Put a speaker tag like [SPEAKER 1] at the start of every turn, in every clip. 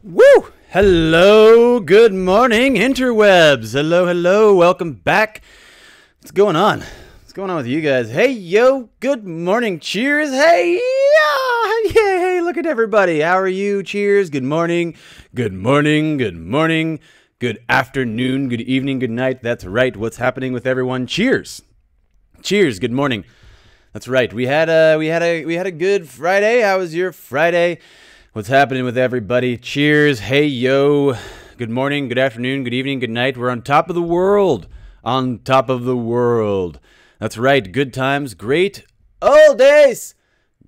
[SPEAKER 1] Woo! Hello, good morning, interwebs. Hello, hello, welcome back. What's going on? What's going on with you guys? Hey, yo, good morning, cheers. Hey, yeah, hey, look at everybody. How are you? Cheers, good morning, good morning, good morning, good afternoon, good evening, good night. That's right, what's happening with everyone? Cheers. Cheers, good morning. That's right. We had a good Friday. How was your Friday? What's happening with everybody? Cheers. Hey, yo. Good morning, good afternoon, good evening, good night. We're on top of the world. On top of the world. That's right. Good times, great oldies.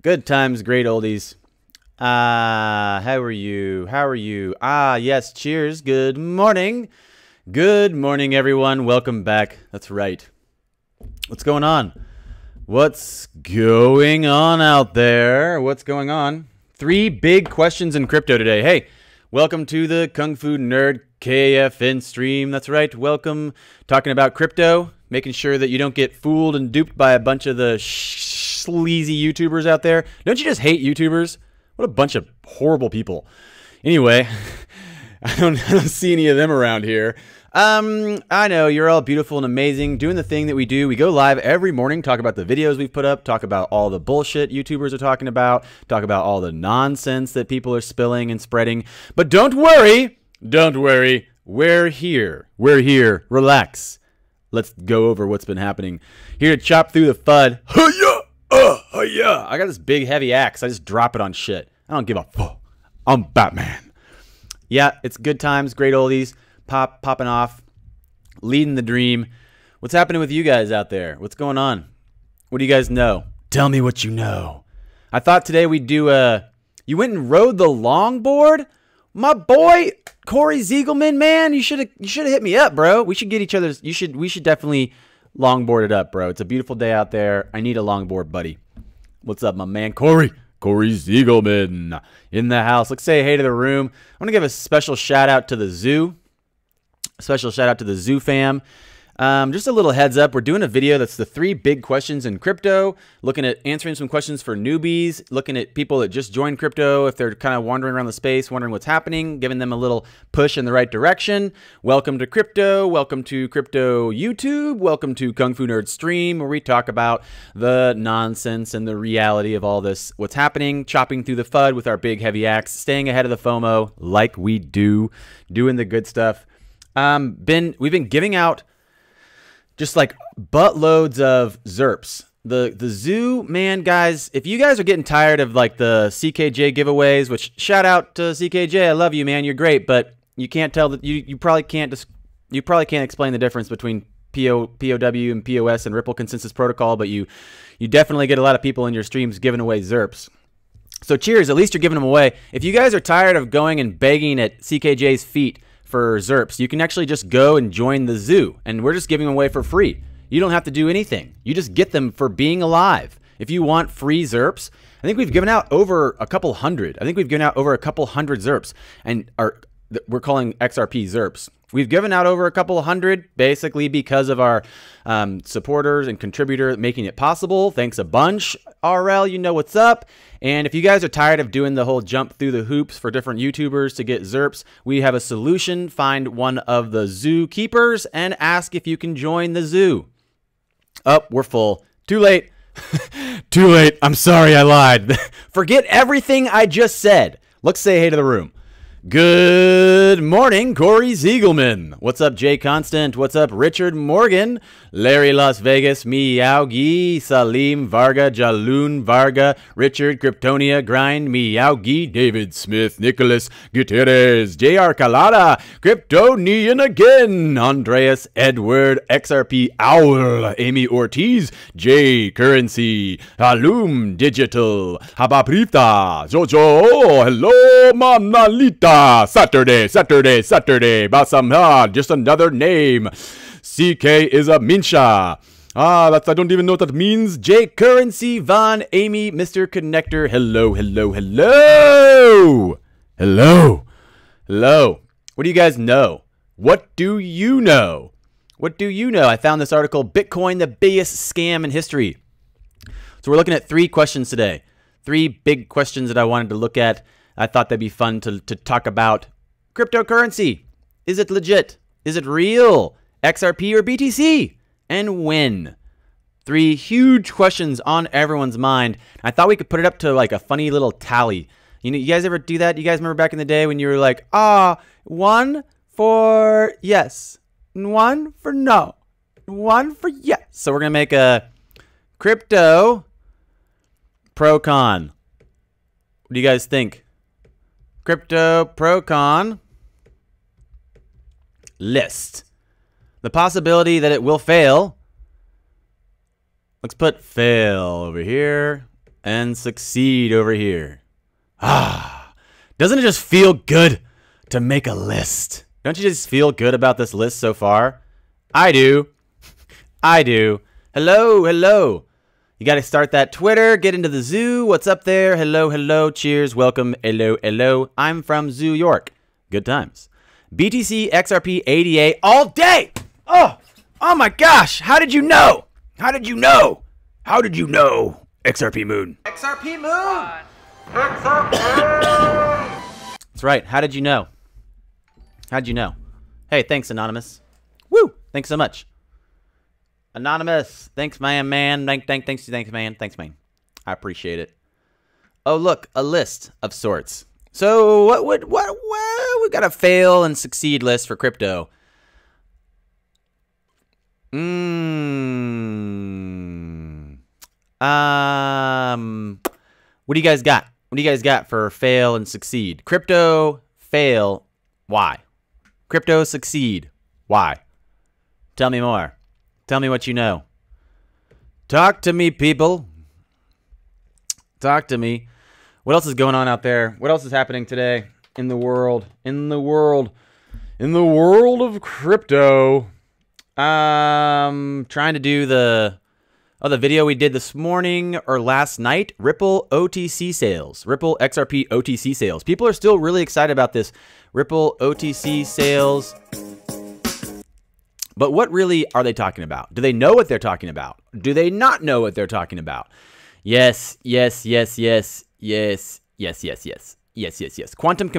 [SPEAKER 1] Good times, great oldies. How are you? How are you? Yes. Cheers. Good morning. Good morning, everyone. Welcome back. That's right. What's going on? What's going on out there? What's going on? 3 big questions in crypto today. Hey, welcome to the Kungfu Nerd KFN stream. That's right. Welcome. Talking about crypto, making sure that you don't get fooled and duped by a bunch of the sleazy YouTubers out there. Don't you just hate YouTubers? What a bunch of horrible people. Anyway, I don't see any of them around here. I know you're all beautiful and amazing, doing the thing that we do. We go live every morning, talk about the videos we've put up, talk about all the bullshit YouTubers are talking about, talk about all the nonsense that people are spilling and spreading. But don't worry, we're here. We're here. Relax. Let's go over what's been happening. Here to chop through the FUD. I got this big heavy axe. I just drop it on shit. I don't give a fuck. I'm Batman. Yeah, it's good times, great oldies. Popping off, leading the dream. What's happening with you guys out there? What's going on? What do you guys know? Tell me what you know. I thought today we'd do you went and rode the longboard? My boy, Corey Ziegelman, man, you should have hit me up, bro. We should get each other's, we should definitely longboard it up, bro. It's a beautiful day out there. I need a longboard buddy. What's up, my man? Corey Ziegelman in the house. Let's say hey to the room. I want to give a special shout out to the zoo. Special shout out to the Zoo fam. Just a little heads up, we're doing a video that's the 3 big questions in crypto, looking at answering some questions for newbies, looking at people that just joined crypto, if they're kind of wandering around the space, wondering what's happening, giving them a little push in the right direction. Welcome to crypto, welcome to crypto YouTube, welcome to Kung Fu Nerd stream, where we talk about the nonsense and the reality of all this, what's happening, chopping through the FUD with our big heavy axe, staying ahead of the FOMO like we do, doing the good stuff. We've been giving out just like buttloads of ZERPs. The zoo, man, guys, if you guys are getting tired of like the CKJ giveaways, which shout out to CKJ, I love you, man, you're great, but you can't tell that you probably can't explain the difference between POW and POS and Ripple Consensus Protocol, but you definitely get a lot of people in your streams giving away ZERPs. So cheers, at least you're giving them away. If you guys are tired of going and begging at CKJ's feet for ZERPs, you can actually just go and join the zoo, and we're just giving them away for free. You don't have to do anything. You just get them for being alive. If you want free ZERPs, I think we've given out over a couple hundred. I think we've given out over a couple hundred ZERPs, and we're calling XRP ZERPs. We've given out over a couple hundred basically because of our supporters and contributors making it possible. Thanks a bunch, RL, you know what's up. And if you guys are tired of doing the whole jump through the hoops for different YouTubers to get ZERPs, we have a solution. Find one of the zoo keepers and ask if you can join the zoo. Oh, we're full. Too late. Too late. I'm sorry I lied. Forget everything I just said. Let's say hey to the room. Good morning, Corey Ziegelman. What's up, Jay Constant? What's up, Richard Morgan? Larry Las Vegas, Meowgi, Salim Varga, Jaloon Varga, Richard Kryptonia, Grind, Meowgi, David Smith, Nicholas Gutierrez, JR Calada, Kryptonian again, Andreas Edward, XRP Owl, Amy Ortiz, J Currency, Halum Digital, Habaprita, Jojo, hello, Manalita. Saturday, Basam, just another name. CK is a Minsha. I don't even know what that means. J Currency, Von, Amy, Mr. Connector. Hello. What do you guys know? What do you know? I found this article, Bitcoin, the biggest scam in history. So we're looking at 3 questions today. 3 big questions that I wanted to look at. I thought that'd be fun to talk about cryptocurrency. Is it legit? Is it real? XRP or BTC? And when? 3 huge questions on everyone's mind. I thought we could put it up to like a funny little tally. You know, you guys ever do that? You guys remember back in the day when you were like, 1 for yes, 1 for no, 1 for yes. So we're going to make a crypto pro con. What do you guys think? Crypto pro con list. The possibility that it will fail. Let's put fail over here and succeed over here. Doesn't it just feel good to make a list? Don't you just feel good about this list so far? I do. I do. Hello, hello. You got to start that Twitter. Get into the zoo. What's up there? Hello, hello. Cheers. Welcome. Hello, hello. I'm from Zoo York. Good times. BTC, XRP, ADA all day. Oh my gosh. How did you know? How did you know? How did you know? XRP Moon. XRP Moon. That's right. How did you know? How did you know? Hey, thanks, Anonymous. Woo! Thanks so much. Anonymous. Thanks, man. Thanks, man. Thanks, man. I appreciate it. Oh, look, a list of sorts. So what we got a fail and succeed list for crypto. What do you guys got? What do you guys got for fail and succeed? Crypto fail. Why? Crypto succeed. Why? Tell me more. Tell me what you know. Talk to me, people. Talk to me. What else is going on out there? What else is happening today in the world? In the world of crypto. Trying to do the video we did this morning or last night. Ripple OTC sales. Ripple XRP OTC sales. People are still really excited about this. Ripple OTC sales. But what really are they talking about? Do they know what they're talking about? Do they not know what they're talking about? Yes. Quantum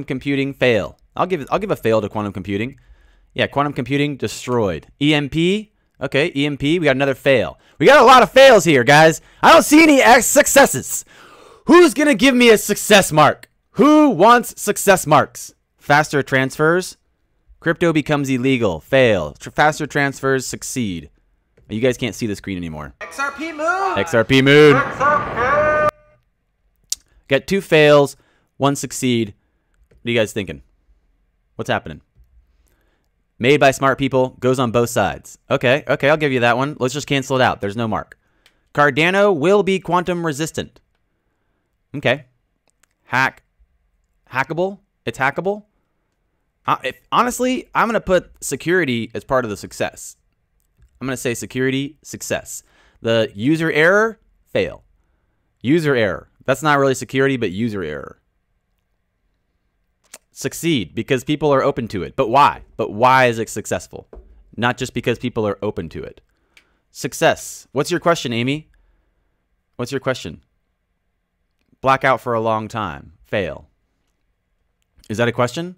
[SPEAKER 1] computing fail. I'll give a fail to quantum computing. Yeah, quantum computing destroyed. EMP. Okay, EMP. We got another fail. We got a lot of fails here, guys. I don't see any successes. Who's gonna give me a success mark? Who wants success marks? Faster transfers. Crypto becomes illegal. Fail. Faster transfers succeed. You guys can't see the screen anymore. XRP Moon. XRP Moon. XRP. Got 2 fails, 1 succeed. What are you guys thinking? What's happening? Made by smart people, goes on both sides. Okay, I'll give you that one. Let's just cancel it out. There's no mark. Cardano will be quantum resistant. Okay. Hackable? It's hackable? Honestly, I'm going to put security as part of the success. I'm going to say security, success. The user error, fail. User error. That's not really security, but user error. Succeed, because people are open to it. But why? But why is it successful? Not just because people are open to it. Success. What's your question, Amy? What's your question? Blackout for a long time. Fail. Is that a question?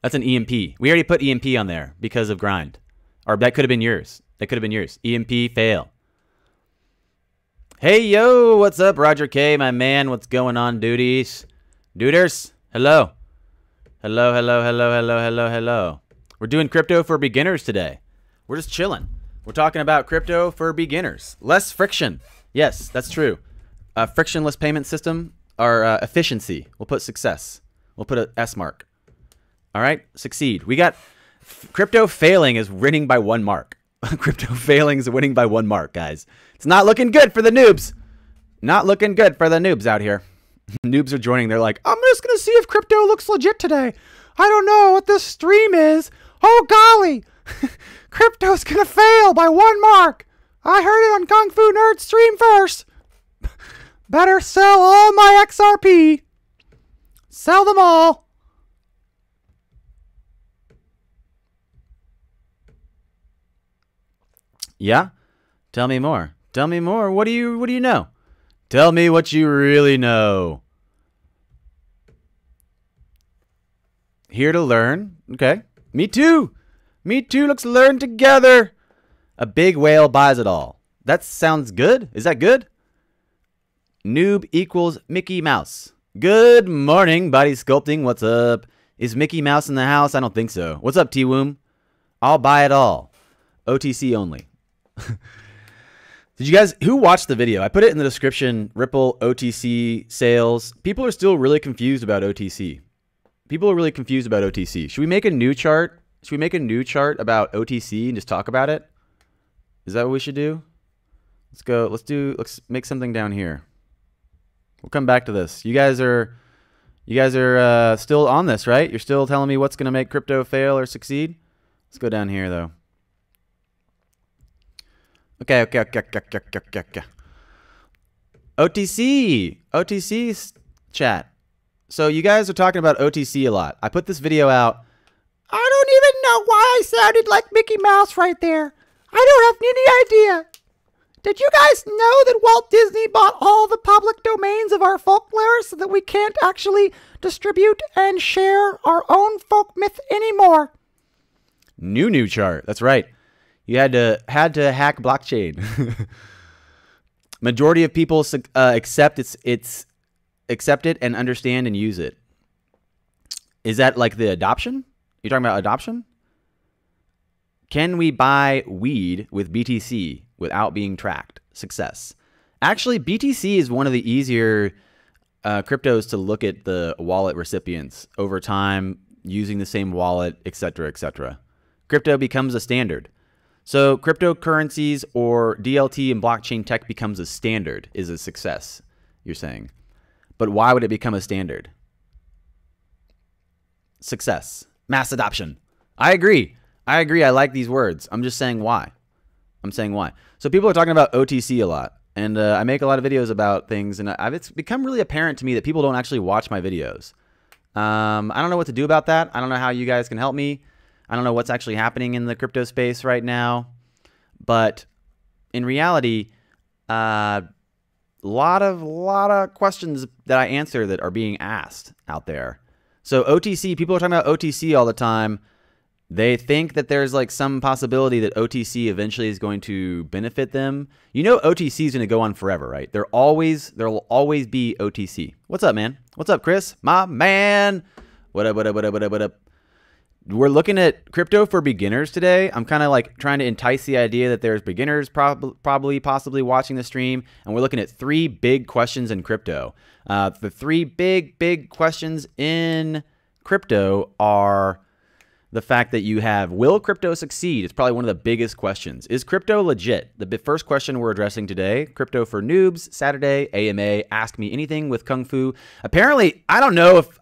[SPEAKER 1] That's an EMP. We already put EMP on there because of grind. Or that could have been yours. That could have been yours. EMP, fail. Hey, yo, what's up, Roger K, my man? What's going on, duties? Duders, hello. Hello. We're doing crypto for beginners today. We're just chilling. We're talking about crypto for beginners. Less friction. Yes, that's true. Frictionless payment system or efficiency. We'll put success. We'll put a S mark. All right, succeed. We got crypto failing is winning by 1 mark. Crypto failing is winning by 1 mark, guys. It's not looking good for the noobs. Not looking good for the noobs out here. Noobs are joining. They're like, I'm just going to see if crypto looks legit today. I don't know what this stream is. Oh, golly. Crypto's going to fail by 1 mark. I heard it on Kungfu Nerd stream first. Better sell all my XRP. Sell them all. Yeah? Tell me more. Tell me more. What do you know? Tell me what you really know. Here to learn. Okay. Me too. Me too. Let's learn together. A big whale buys it all. That sounds good. Is that good? Noob equals Mickey Mouse. Good morning, body sculpting. What's up? Is Mickey Mouse in the house? I don't think so. What's up, T-Woom? I'll buy it all. OTC only. Did you guys, who watched the video? I put it in the description. Ripple OTC sales. People are still really confused about OTC. People are really confused about OTC. Should we make a new chart? Should we make a new chart about OTC and just talk about it? Is that what we should do? Let's go. Let's make something down here. We'll come back to this. You guys are still on this, right? You're still telling me what's going to make crypto fail or succeed? Let's go down here, though. Okay. OTC chat. So you guys are talking about OTC a lot. I put this video out. I don't even know why I sounded like Mickey Mouse right there. I don't have any idea. Did you guys know that Walt Disney bought all the public domains of our folklore so that we can't actually distribute and share our own folk myth anymore? New chart. That's right. You had to hack blockchain. Majority of people accept it and understand and use it. Is that like the adoption? You're talking about adoption? Can we buy weed with BTC without being tracked? Success. Actually, BTC is one of the easier cryptos to look at the wallet recipients over time using the same wallet, etc., etc. Crypto becomes a standard. So cryptocurrencies or DLT and blockchain tech becomes a standard is a success, you're saying. But why would it become a standard? Success. Mass adoption. I agree. I like these words. I'm just saying why. I'm saying why. So people are talking about OTC a lot. And I make a lot of videos about things. And it's become really apparent to me that people don't actually watch my videos. I don't know what to do about that. I don't know how you guys can help me. I don't know what's actually happening in the crypto space right now. But in reality, lot of questions that I answer that are being asked out there. So OTC, people are talking about OTC all the time. They think that there's like some possibility that OTC eventually is going to benefit them. You know OTC is going to go on forever, right? There'll always be OTC. What's up, man? What's up, Chris? My man. What up? We're looking at crypto for beginners today. I'm kind of like trying to entice the idea that there's beginners possibly watching the stream. And we're looking at 3 big questions in crypto. The 3 big questions in crypto are the fact that you have, will crypto succeed? It's probably one of the biggest questions. Is crypto legit? The first question we're addressing today, crypto for noobs, Saturday, AMA, ask me anything with Kungfu. Apparently, I don't know if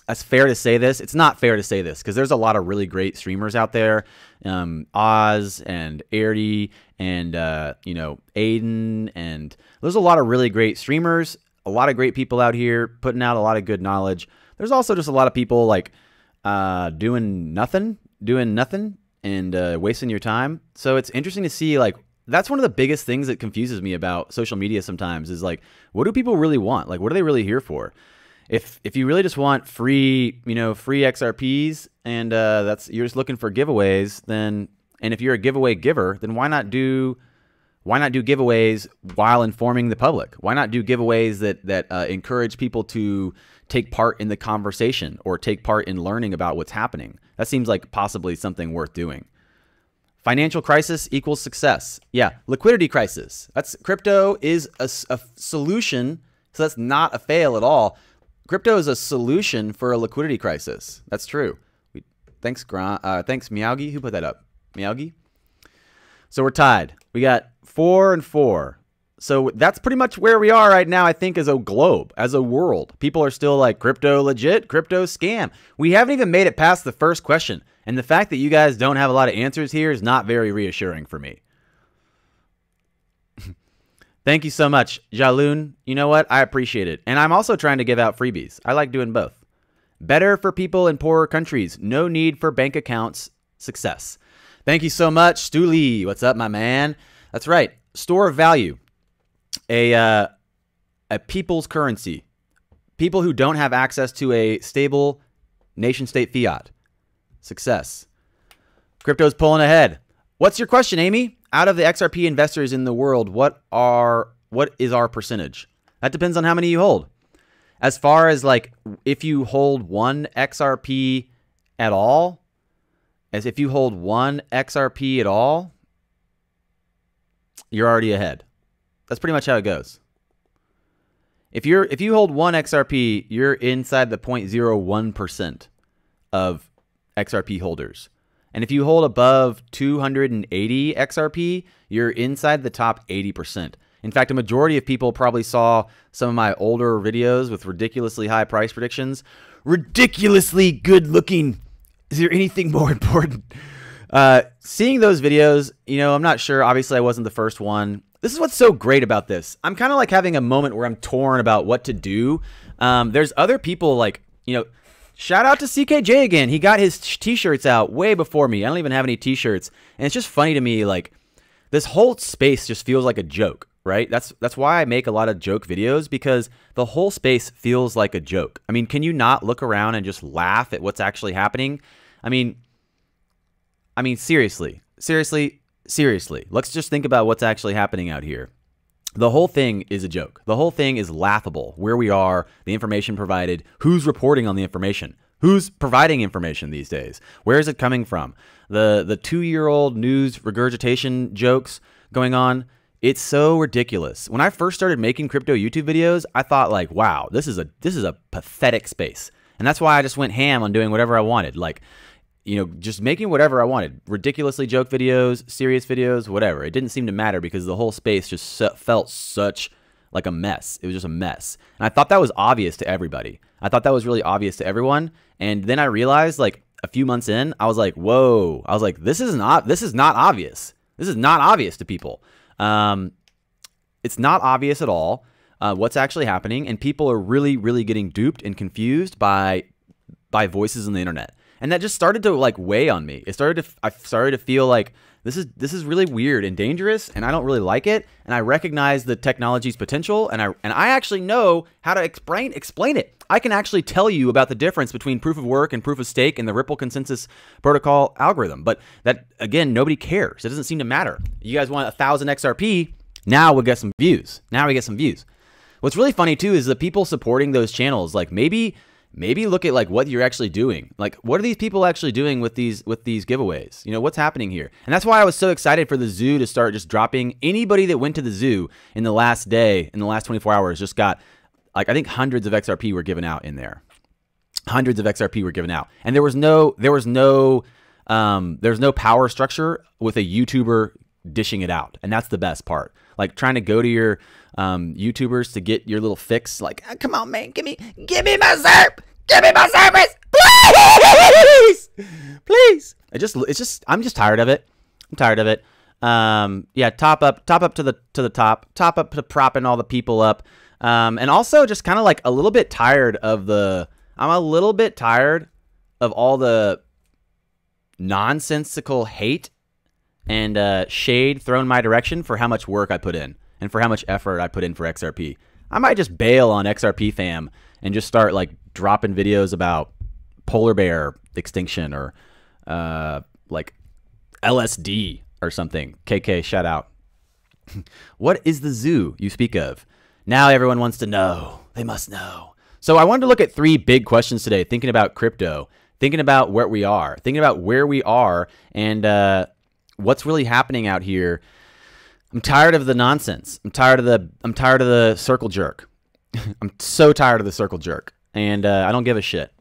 [SPEAKER 1] that's fair to say this. It's not fair to say this because there's a lot of really great streamers out there. Oz and Airdy and, Aiden. And there's a lot of really great streamers, a lot of great people out here putting out a lot of good knowledge. There's also just a lot of people like doing nothing and wasting your time. So it's interesting to see, like, that's one of the biggest things that confuses me about social media sometimes is like, what do people really want? Like, what are they really here for? If you really just want free XRPs and you're just looking for giveaways, then, and if you're a giveaway giver, then why not do giveaways while informing the public? Why not do giveaways that encourage people to take part in the conversation or take part in learning about what's happening? That seems like possibly something worth doing. Financial crisis equals success. Yeah, liquidity crisis. Crypto is a solution, so that's not a fail at all. Crypto is a solution for a liquidity crisis. That's true. Thanks, Miyagi. Who put that up? Miyagi? So we're tied. We got 4 and 4. So that's pretty much where we are right now, I think, as a globe, as a world. People are still like, crypto legit, crypto scam. We haven't even made it past the first question. And the fact that you guys don't have a lot of answers here is not very reassuring for me. Thank you so much, Jaloon. You know what? I appreciate it. And I'm also trying to give out freebies. I like doing both. Better for people in poorer countries. No need for bank accounts. Success. Thank you so much, Stu Lee. What's up, my man? That's right. Store of value. A people's currency. People who don't have access to a stable nation-state fiat. Success. Crypto's pulling ahead. What's your question, Amy? Out of the XRP investors in the world, what is our percentage? That depends on how many you hold. As far as like if you hold one XRP at all, you're already ahead. That's pretty much how it goes. If you hold one XRP, you're inside the 0.01% of XRP holders. And if you hold above 280 XRP, you're inside the top 80%. In fact, a majority of people probably saw some of my older videos with ridiculously high price predictions. Ridiculously good looking. Is there anything more important? Seeing those videos, you know, I'm not sure. Obviously, I wasn't the first one. This is what's so great about this. I'm kind of like having a moment where I'm torn about what to do. There's other people like, you know, shout out to CKJ again. He got his t-shirts out way before me. I don't even have any t-shirts. And it's just funny to me, like, this whole space just feels like a joke, right? That's why I make a lot of joke videos, because the whole space feels like a joke. I mean, can you not look around and just laugh at what's actually happening? I mean, seriously. Let's just think about what's actually happening out here. The whole thing is a joke. The whole thing is laughable. Where we are, the information provided, who's reporting on the information, who's providing information these days, where is it coming from? The 2-year-old news regurgitation jokes going on. It's so ridiculous. When I first started making crypto YouTube videos, I thought like, wow, this is a pathetic space. And that's why I just went ham on doing whatever I wanted. Like, you know, just making whatever I wanted. Ridiculously joke videos, serious videos, whatever. It didn't seem to matter because the whole space just felt such like a mess. It was just a mess. And I thought that was obvious to everybody. I thought that was really obvious to everyone. And then I realized, like, a few months in, I was like, whoa. I was like, this is not obvious. This is not obvious to people. It's not obvious at all what's actually happening. And people are really, really getting duped and confused by voices on the internet. And that just started to like weigh on me. I started to feel like this is really weird and dangerous, and I don't really like it. And I recognize the technology's potential, and I actually know how to explain it. I can actually tell you about the difference between proof of work and proof of stake and the Ripple consensus protocol algorithm. But that, again, nobody cares. It doesn't seem to matter. You guys want 1,000 XRP? Now we'll get some views. What's really funny too is the people supporting those channels, like maybe look at like what you're actually doing. Like, what are these people actually doing with these giveaways? You know, what's happening here? And that's why I was so excited for the zoo to start just dropping. Anybody that went to the zoo in the last day, in the last 24 hours, just got, like, I think hundreds of XRP were given out in there. Hundreds of XRP were given out. And there was no power structure with a YouTuber dishing it out. And that's the best part. Like, trying to go to your YouTubers to get your little fix, like, oh, come on, man, give me my ZERP, give me my service, please. I'm just tired of it. Yeah, top up to the top to propping all the people up, and also just kind of like a little bit tired of I'm a little bit tired of all the nonsensical hate and shade thrown my direction for how much work I put in and for how much effort I put in for XRP. I might just bail on XRP fam and just start like dropping videos about polar bear extinction or like LSD or something. KK, shout out. What is the zoo you speak of? Now everyone wants to know. They must know. So I wanted to look at 3 big questions today, thinking about crypto, thinking about where we are, and what's really happening out here. I'm tired of the nonsense. I'm tired of the circle jerk. I'm so tired of the circle jerk, and I don't give a shit.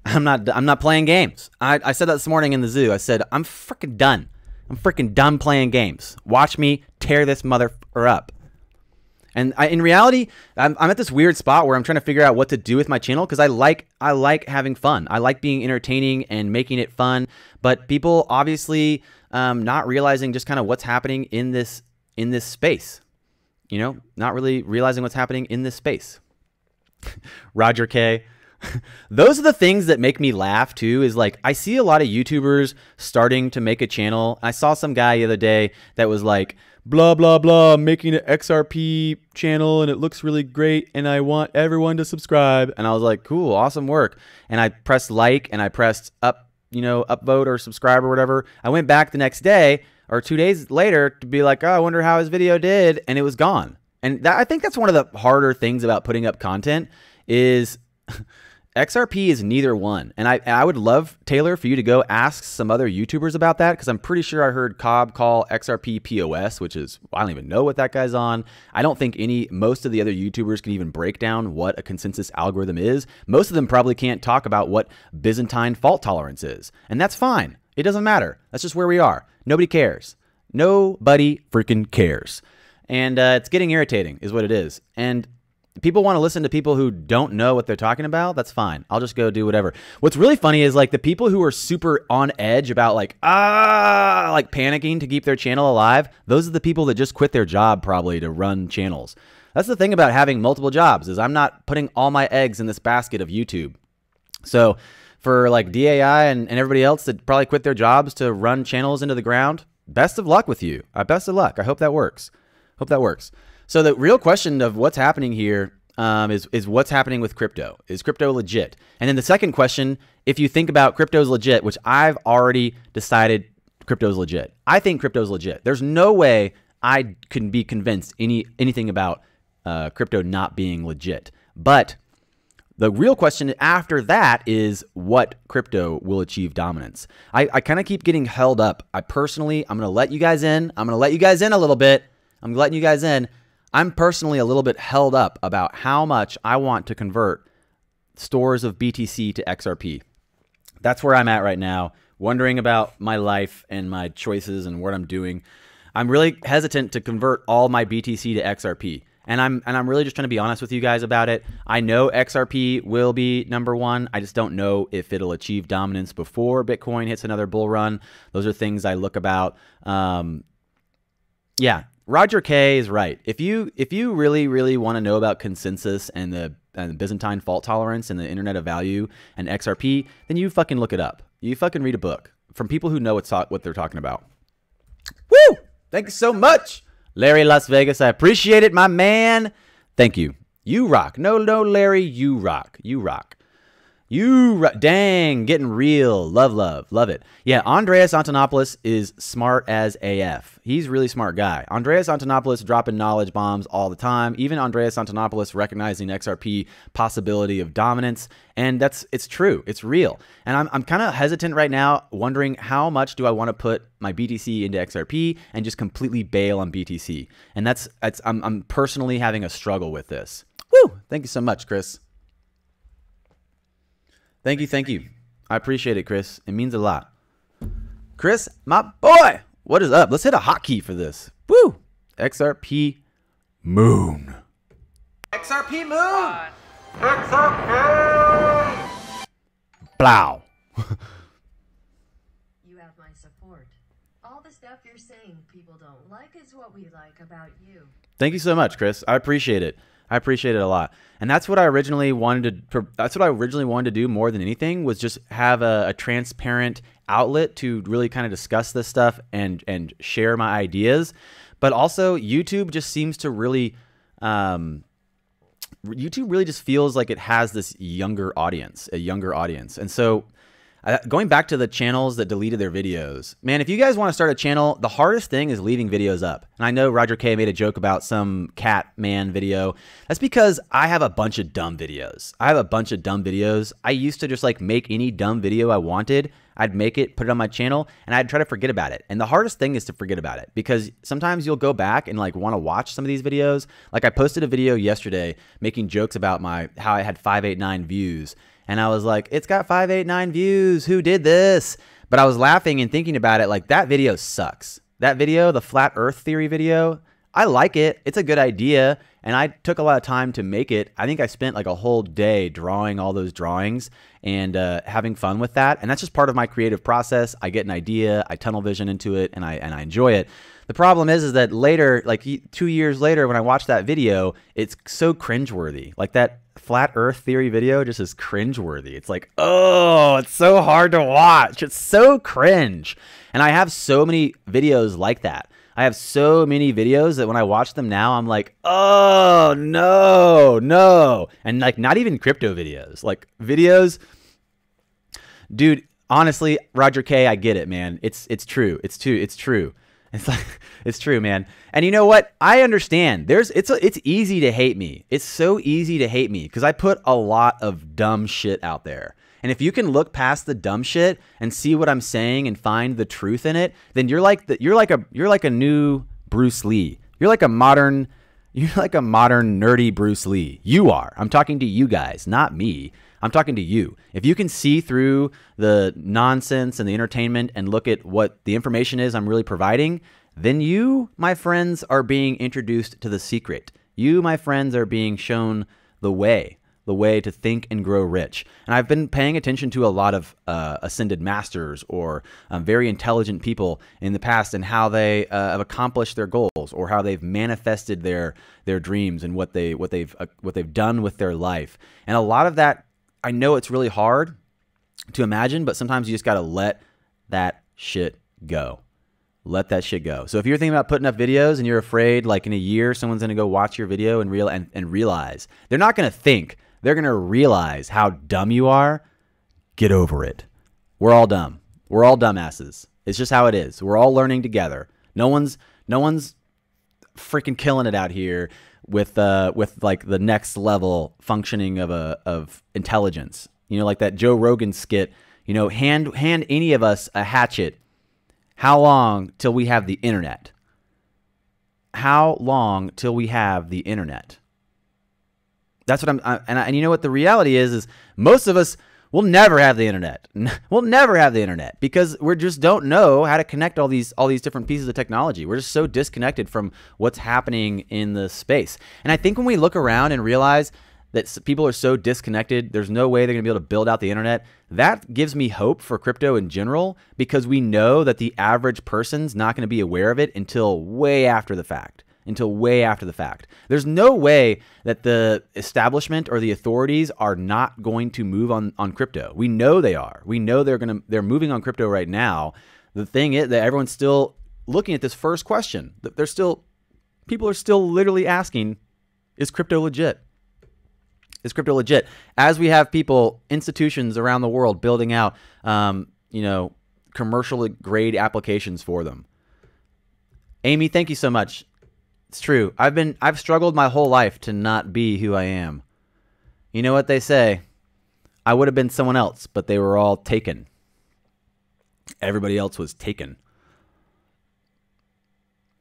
[SPEAKER 1] I'm not playing games. I said that this morning in the zoo. I said I'm freaking done. I'm freaking done playing games. Watch me tear this motherfucker up. And in reality, I'm at this weird spot where I'm trying to figure out what to do with my channel, because I like having fun. I like being entertaining and making it fun. But people obviously not realizing just kind of what's happening in this space. You know, not really realizing what's happening in this space. Roger K. those are the things that make me laugh too, is like I see a lot of YouTubers starting to make a channel. I saw some guy the other day that was like, blah, blah, blah, I'm making an XRP channel and it looks really great and I want everyone to subscribe. And I was like, cool, awesome work. And I pressed like and I pressed up, you know, upvote or subscribe or whatever. I went back the next day or 2 days later to be like, oh, I wonder how his video did. And it was gone. And I think that's one of the harder things about putting up content is XRP is neither one. And I would love, Taylor, for you to go ask some other YouTubers about that, because I'm pretty sure I heard Cobb call XRP POS, which is, I don't even know what that guy's on. I don't think most of the other YouTubers can even break down what a consensus algorithm is. Most of them probably can't talk about what Byzantine fault tolerance is. And that's fine. It doesn't matter. That's just where we are. Nobody cares. Nobody freaking cares. And it's getting irritating is what it is. And people want to listen to people who don't know what they're talking about. That's fine. I'll just go do whatever. What's really funny is like the people who are super on edge about like panicking to keep their channel alive. Those are the people that just quit their job probably to run channels. That's the thing about having multiple jobs, is I'm not putting all my eggs in this basket of YouTube. So for like DAI and everybody else that probably quit their jobs to run channels into the ground, best of luck with you. Best of luck. I hope that works. Hope that works. So the real question of what's happening here is what's happening with crypto. Is crypto legit? And then the second question, if you think about crypto's legit, which I've already decided crypto's legit. I think crypto's legit. There's no way I can be convinced anything about crypto not being legit. But the real question after that is what crypto will achieve dominance. I kind of keep getting held up. I'm going to let you guys in. I'm going to let you guys in a little bit. I'm letting you guys in. I'm personally a little bit held up about how much I want to convert stores of BTC to XRP. That's where I'm at right now, wondering about my life and my choices and what I'm doing. I'm really hesitant to convert all my BTC to XRP. And I'm really just trying to be honest with you guys about it. I know XRP will be #1. I just don't know if it'll achieve dominance before Bitcoin hits another bull run. Those are things I look about. Yeah. Roger K is right. If you really, really want to know about consensus and the Byzantine fault tolerance and the Internet of Value and XRP, then you fucking look it up. You fucking read a book from people who know what they're talking about. Woo! Thank you so much, Larry Las Vegas. I appreciate it, my man. Thank you. You rock. No, Larry, you rock. You rock. Dang, getting real. Love it. Yeah, Andreas Antonopoulos is smart as AF. He's a really smart guy. Andreas Antonopoulos dropping knowledge bombs all the time. Even Andreas Antonopoulos recognizing XRP possibility of dominance. And it's true. It's real. And I'm kind of hesitant right now, wondering how much do I want to put my BTC into XRP and just completely bail on BTC. And I'm personally having a struggle with this. Woo! Thank you so much, Chris. Thank you. I appreciate it, Chris. It means a lot. Chris, my boy, what is up? Let's hit a hotkey for this. Woo! XRP Moon. XRP Moon! XRP! Blow.
[SPEAKER 2] You have my support. All the stuff you're saying people don't like is what we like about you.
[SPEAKER 1] Thank you so much, Chris. I appreciate it. I appreciate it a lot. And that's what I originally wanted to do more than anything, was just have a transparent outlet to really kind of discuss this stuff and share my ideas. But also YouTube just seems to really, YouTube really just feels like it has this a younger audience. And so going back to the channels that deleted their videos, man, if you guys want to start a channel, the hardest thing is leaving videos up. And I know Roger K made a joke about some cat man video. That's because I have a bunch of dumb videos. I used to just like make any dumb video I wanted. I'd make it, put it on my channel, and I'd try to forget about it. And the hardest thing is to forget about it, because sometimes you'll go back and like want to watch some of these videos. Like I posted a video yesterday making jokes about how I had 589 views. And I was like, it's got 589 views. Who did this? But I was laughing and thinking about it like, that video sucks. That video, the flat earth theory video, I like it. It's a good idea. And I took a lot of time to make it. I think I spent like a whole day drawing all those drawings and having fun with that. And that's just part of my creative process. I get an idea, I tunnel vision into it, and I enjoy it. The problem is that later, like 2 years later, when I watch that video, it's so cringeworthy. Like that flat earth theory video just is cringeworthy. It's like, oh, it's so hard to watch. It's so cringe. And I have so many videos like that. I have so many videos that when I watch them now, I'm like, oh, no, no. And like not even crypto videos, like videos. Dude, honestly, Roger K, I get it, man. It's true. It's true. It's like, it's true, man. And you know what? I understand. It's easy to hate me. It's so easy to hate me because I put a lot of dumb shit out there. And if you can look past the dumb shit and see what I'm saying and find the truth in it, then you're like a new Bruce Lee. You're like a modern nerdy Bruce Lee. You are. I'm talking to you guys, not me. I'm talking to you. If you can see through the nonsense and the entertainment and look at what the information is I'm really providing, then you, my friends, are being introduced to the secret. You, my friends, are being shown the way to think and grow rich. And I've been paying attention to a lot of ascended masters or very intelligent people in the past and how they have accomplished their goals or how they've manifested their dreams and what they've done with their life. And a lot of that, I know it's really hard to imagine, but sometimes you just got to let that shit go. Let that shit go. So if you're thinking about putting up videos and you're afraid like in a year someone's going to go watch your video and realize, they're not going to think, they're going to realize how dumb you are. Get over it. We're all dumb. We're all dumbasses. It's just how it is. We're all learning together. No one's freaking killing it out here with like the next level functioning of intelligence. You know, like that Joe Rogan skit, you know, hand any of us a hatchet. How long till we have the internet? How long till we have the internet? That's what and you know what the reality is most of us will never have the internet. We'll never have the internet because we just don't know how to connect all these different pieces of technology. We're just so disconnected from what's happening in the space. And I think when we look around and realize that people are so disconnected, there's no way they're going to be able to build out the internet. That gives me hope for crypto in general because we know that the average person's not going to be aware of it until way after the fact. There's no way that the establishment or the authorities are not going to move on crypto. We know they are. We know they're moving on crypto right now. The thing is that everyone's still looking at this first question. People are still literally asking, is crypto legit? Is crypto legit? As we have institutions around the world building out, commercial grade applications for them. Amy, thank you so much. It's true. I've struggled my whole life to not be who I am. You know what they say? I would have been someone else, but they were all taken. Everybody else was taken.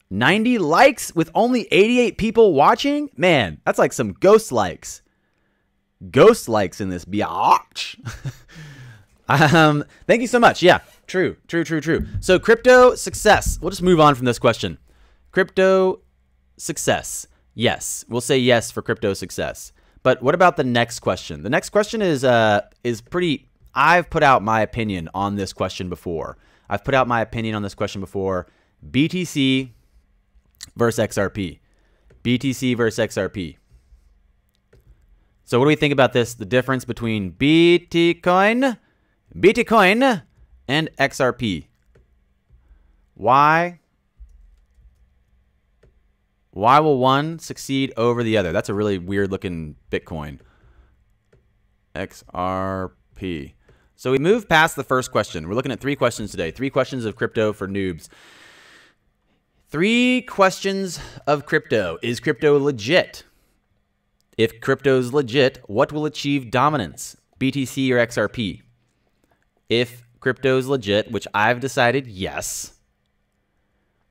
[SPEAKER 1] 90 likes with only 88 people watching? Man, that's like some ghost likes. Ghost likes in this biatch. Thank you so much. Yeah, true. So crypto success. We'll just move on from this question. Crypto success. Yes, we'll say yes for crypto success. But what about the next question? The next question is pretty. I've put out my opinion on this question before. BTC versus XRP. BTC versus XRP. So what do we think about this? The difference between Bitcoin and XRP. Why will one succeed over the other? That's a really weird looking Bitcoin. XRP. So we move past the first question. We're looking at 3 questions today. 3 questions of crypto for noobs. 3 questions of crypto. Is crypto legit? If crypto's legit, what will achieve dominance? BTC or XRP? If crypto's legit, which I've decided yes,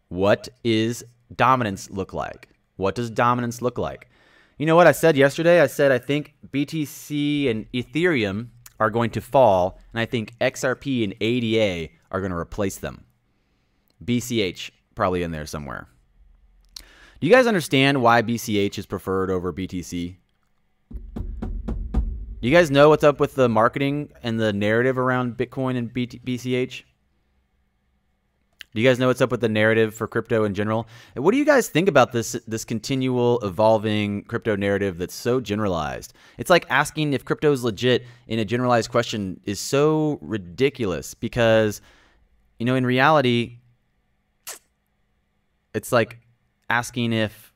[SPEAKER 1] what is dominance look like? What does dominance look like? You know what I said yesterday? I said I think BTC and Ethereum are going to fall, and I think XRP and ADA are going to replace them. BCH probably in there somewhere. Do you guys understand why BCH is preferred over BTC? Do you guys know what's up with the marketing and the narrative around Bitcoin and BCH? Do you guys know what's up with the narrative for crypto in general? And what do you guys think about this continual evolving crypto narrative that's so generalized? It's like asking if crypto is legit in a generalized question is so ridiculous because, you know, in reality, it's like asking if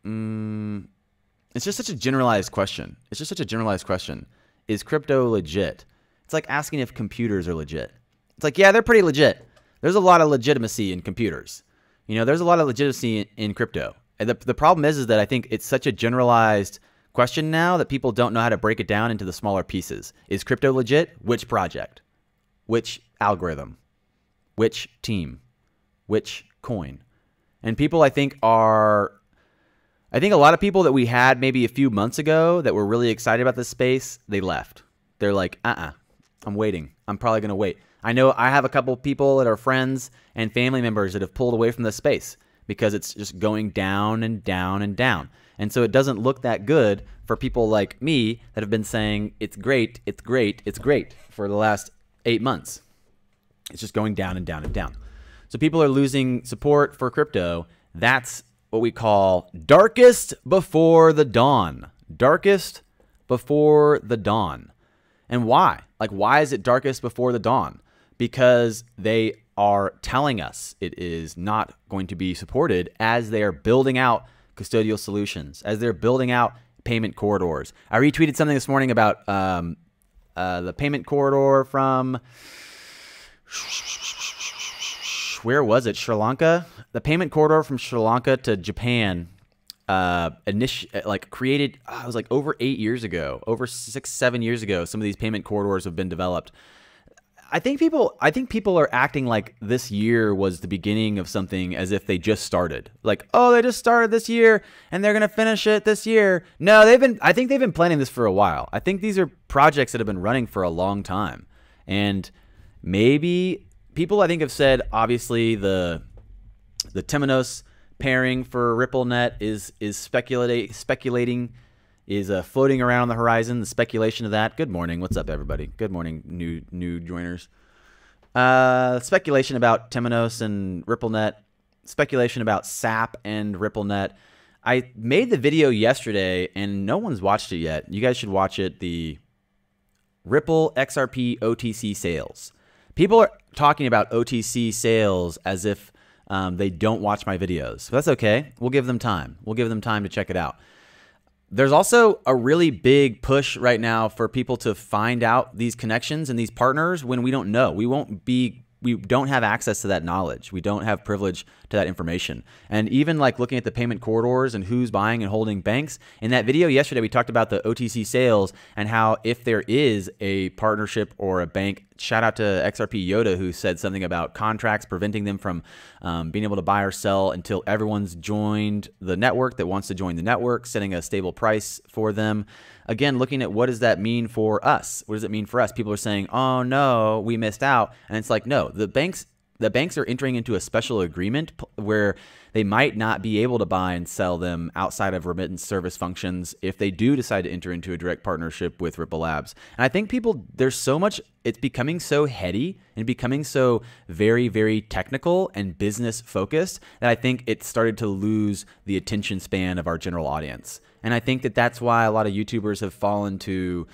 [SPEAKER 1] it's just such a generalized question. It's just such a generalized question. Is crypto legit? It's like asking if computers are legit. It's like, yeah, they're pretty legit. There's a lot of legitimacy in computers. You know, there's a lot of legitimacy in crypto. And the problem is that I think it's such a generalized question now that people don't know how to break it down into the smaller pieces. Is crypto legit? Which project? Which algorithm? Which team? Which coin? And people, I think a lot of people that we had maybe a few months ago that were really excited about this space, they left. They're like, I'm waiting. I'm probably going to wait. I know I have a couple people that are friends and family members that have pulled away from this space because it's just going down and down and down. And so it doesn't look that good for people like me that have been saying it's great, it's great, it's great for the last 8 months. It's just going down and down and down. So people are losing support for crypto. That's what we call darkest before the dawn. Darkest before the dawn. And why? Like, why is it darkest before the dawn? Because they are telling us it is not going to be supported as they are building out custodial solutions, as they're building out payment corridors. I retweeted something this morning about the payment corridor from, where was it? Sri Lanka? The payment corridor from Sri Lanka to Japan created, it was like over 8 years ago, over 6-7 years ago, some of these payment corridors have been developed. I think people are acting like this year was the beginning of something as if they just started. Like, oh, they just started this year and they're going to finish it this year. No, I think they've been planning this for a while. I think these are projects that have been running for a long time. And maybe people, I think, have said, obviously, the Temenos pairing for RippleNet is speculating, is floating around on the horizon. The speculation of that. Good morning. What's up, everybody? Good morning, new joiners. Speculation about Temenos and RippleNet. Speculation about SAP and RippleNet. I made the video yesterday, and no one's watched it yet. You guys should watch it. The Ripple XRP OTC sales. People are talking about OTC sales as if they don't watch my videos. But that's okay. We'll give them time. We'll give them time to check it out. There's also a really big push right now for people to find out these connections and these partners when we don't know. We don't have access to that knowledge. We don't have privilege to that information. And even like looking at the payment corridors and who's buying and holding banks. In that video yesterday, we talked about the OTC sales and how if there is a partnership or a bank, shout out to XRP Yoda who said something about contracts preventing them from being able to buy or sell until everyone's joined the network that wants to join the network, setting a stable price for them. Again, looking at what does that mean for us? What does it mean for us? People are saying, oh no, we missed out. And it's like, no, the banks are entering into a special agreement where they might not be able to buy and sell them outside of remittance service functions if they do decide to enter into a direct partnership with Ripple Labs. And I think people, there's so much, it's becoming so heady and becoming so very, very technical and business focused that I think it started to lose the attention span of our general audience. And I think that that's why a lot of YouTubers have fallen to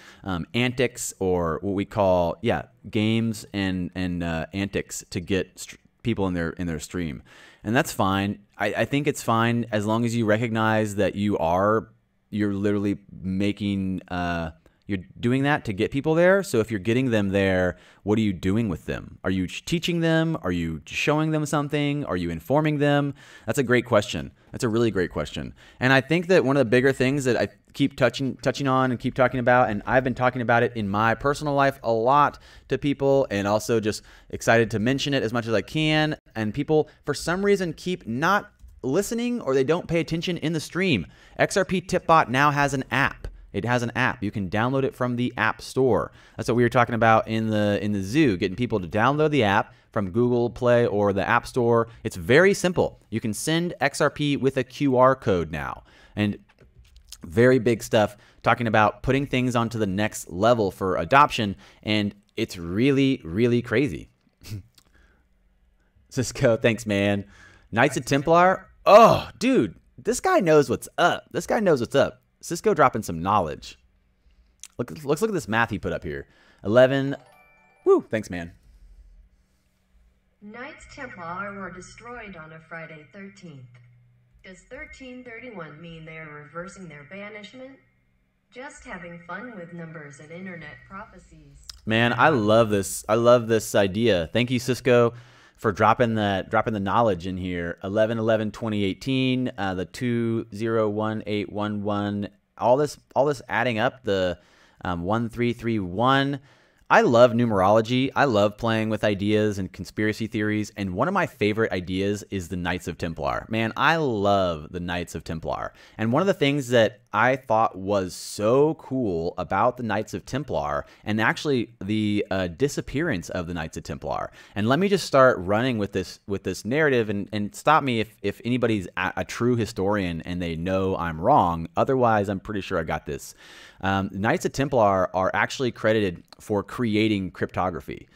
[SPEAKER 1] antics or what we call, games and antics to get people in their stream. And that's fine. I think it's fine as long as you recognize that you're literally making, you're doing that to get people there. So if you're getting them there, what are you doing with them? Are you teaching them? Are you showing them something? Are you informing them? That's a great question. That's a really great question. And I think that one of the bigger things that I keep touching on and keep talking about, and I've been talking about it in my personal life a lot to people, and also just excited to mention it as much as I can. And people, for some reason, keep not listening or they don't pay attention in the stream. XRP Tipbot now has an app. It has an app. You can download it from the App Store. That's what we were talking about in the zoo, getting people to download the app from Google Play or the App Store. It's very simple. You can send XRP with a QR code now. And very big stuff talking about putting things onto the next level for adoption. And it's really, really crazy. Cisco, thanks, man. Knights of Templar. Oh, dude, this guy knows what's up. This guy knows what's up. Cisco dropping some knowledge. Let's look at this math he put up here. 11. Woo, thanks, man.
[SPEAKER 2] Knights Templar were destroyed on a Friday 13th. Does 1331 mean they are reversing their banishment? Just having fun with numbers and internet prophecies.
[SPEAKER 1] Man, I love this. I love this idea. Thank you, Cisco, for dropping the knowledge in here. 11/11/2018, the 201811, all this adding up, the 1331. I love numerology. I love playing with ideas and conspiracy theories. And one of my favorite ideas is the Knights of Templar. Man, I love the Knights of Templar. And one of the things that I thought was so cool about the Knights of Templar, and actually the disappearance of the Knights of Templar. And let me just start running with this narrative, and stop me if anybody's a true historian and they know I'm wrong. Otherwise, I'm pretty sure I got this. Knights of Templar are actually credited for creating cryptography.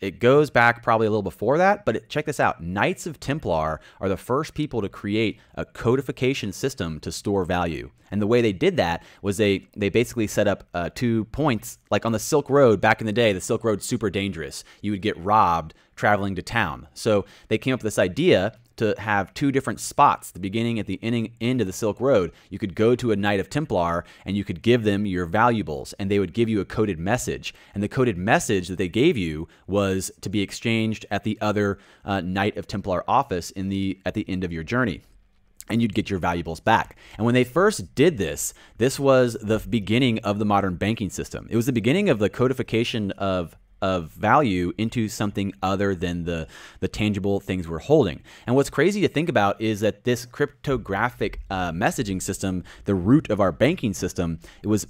[SPEAKER 1] It goes back probably a little before that, but check this out. Knights of Templar are the first people to create a codification system to store value. And the way they did that was they basically set up 2 points, like on the Silk Road back in the day. The Silk Road's super dangerous. You would get robbed traveling to town. So they came up with this idea to have 2 different spots, the beginning at the end of the Silk Road. You could go to a Knight of Templar and you could give them your valuables, and they would give you a coded message. And the coded message that they gave you was to be exchanged at the other Knight of Templar office at the end of your journey, and you'd get your valuables back. And when they first did this, this was the beginning of the modern banking system. It was the beginning of the codification of value into something other than the tangible things we're holding. And what's crazy to think about is that this cryptographic messaging system, the root of our banking system, it was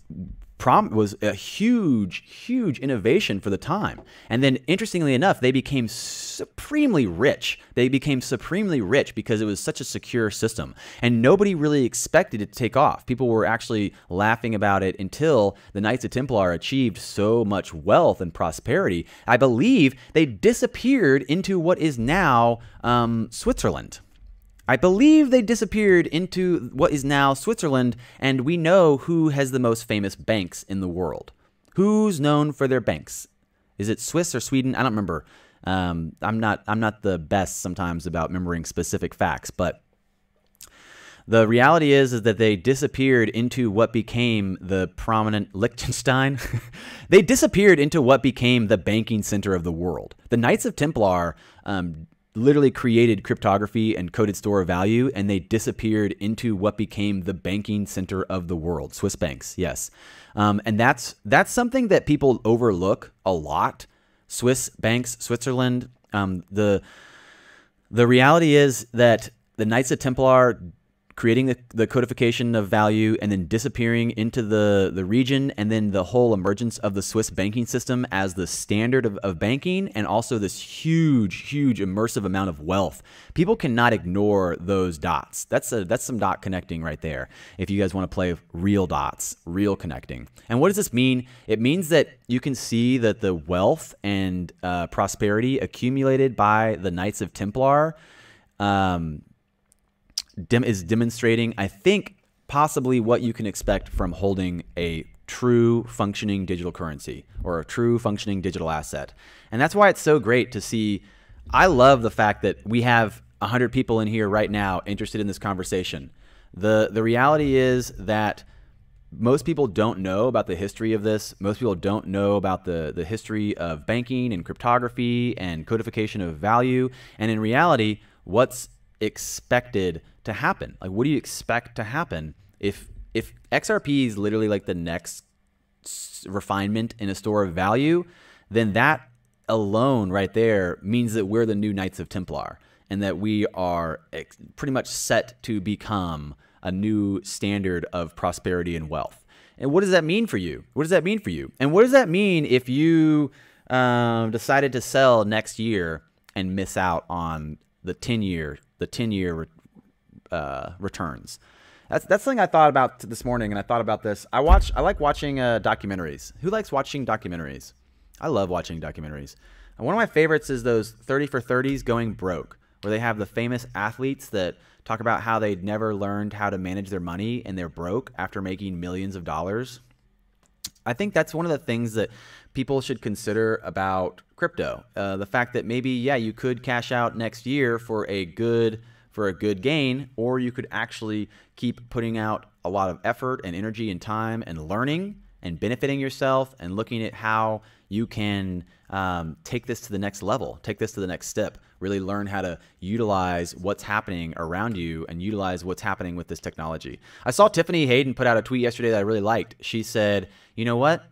[SPEAKER 1] a huge innovation for the time. And then, interestingly enough, they became supremely rich. They became supremely rich because it was such a secure system. And nobody really expected it to take off. People were actually laughing about it until the Knights of Templar achieved so much wealth and prosperity. I believe they disappeared into what is now Switzerland. I believe they disappeared into what is now Switzerland, and we know who has the most famous banks in the world. Who's known for their banks? Is it Swiss or Sweden? I don't remember. I'm not the best sometimes about remembering specific facts, but the reality is that they disappeared into what became the prominent Liechtenstein. They disappeared into what became the banking center of the world. The Knights of Templar literally created cryptography and coded store of value, and they disappeared into what became the banking center of the world. Swiss banks, yes. And that's something that people overlook a lot. Swiss banks, Switzerland. The reality is that the Knights of Templar creating the codification of value and then disappearing into the region, and then the whole emergence of the Swiss banking system as the standard of banking, and also this huge immersive amount of wealth. People cannot ignore those dots. That's some dot connecting right there. If you guys want to play real dots, real connecting. And what does this mean? It means that you can see that the wealth and prosperity accumulated by the Knights of Templar is demonstrating, I think, possibly what you can expect from holding a true functioning digital currency or a true functioning digital asset. And that's why it's so great to see. I love the fact that we have 100 people in here right now interested in this conversation. The reality is that most people don't know about the history of this. Most people don't know about the history of banking and cryptography and codification of value. And in reality, what's expected to happen? Like, what do you expect to happen if XRP is literally like the next refinement in a store of value? Then that alone right there means that we're the new Knights of Templar, and that we are pretty much set to become a new standard of prosperity and wealth. And what does that mean for you? What does that mean for you? And what does that mean if you decided to sell next year and miss out on the 10-year returns? That's something I thought about this morning, and I thought about this. I like watching documentaries. Who likes watching documentaries? I love watching documentaries. One of my favorites is those 30 for 30s going broke, where they have the famous athletes that talk about how they'd never learned how to manage their money and they're broke after making millions of dollars. I think that's one of the things that people should consider about crypto. The fact that maybe, yeah, you could cash out next year for a good gain, or you could actually keep putting out a lot of effort and energy and time and learning and benefiting yourself and looking at how you can take this to the next level, take this to the next step, really learn how to utilize what's happening around you and utilize what's happening with this technology. I saw Tiffany Hayden put out a tweet yesterday that I really liked. She said, you know what?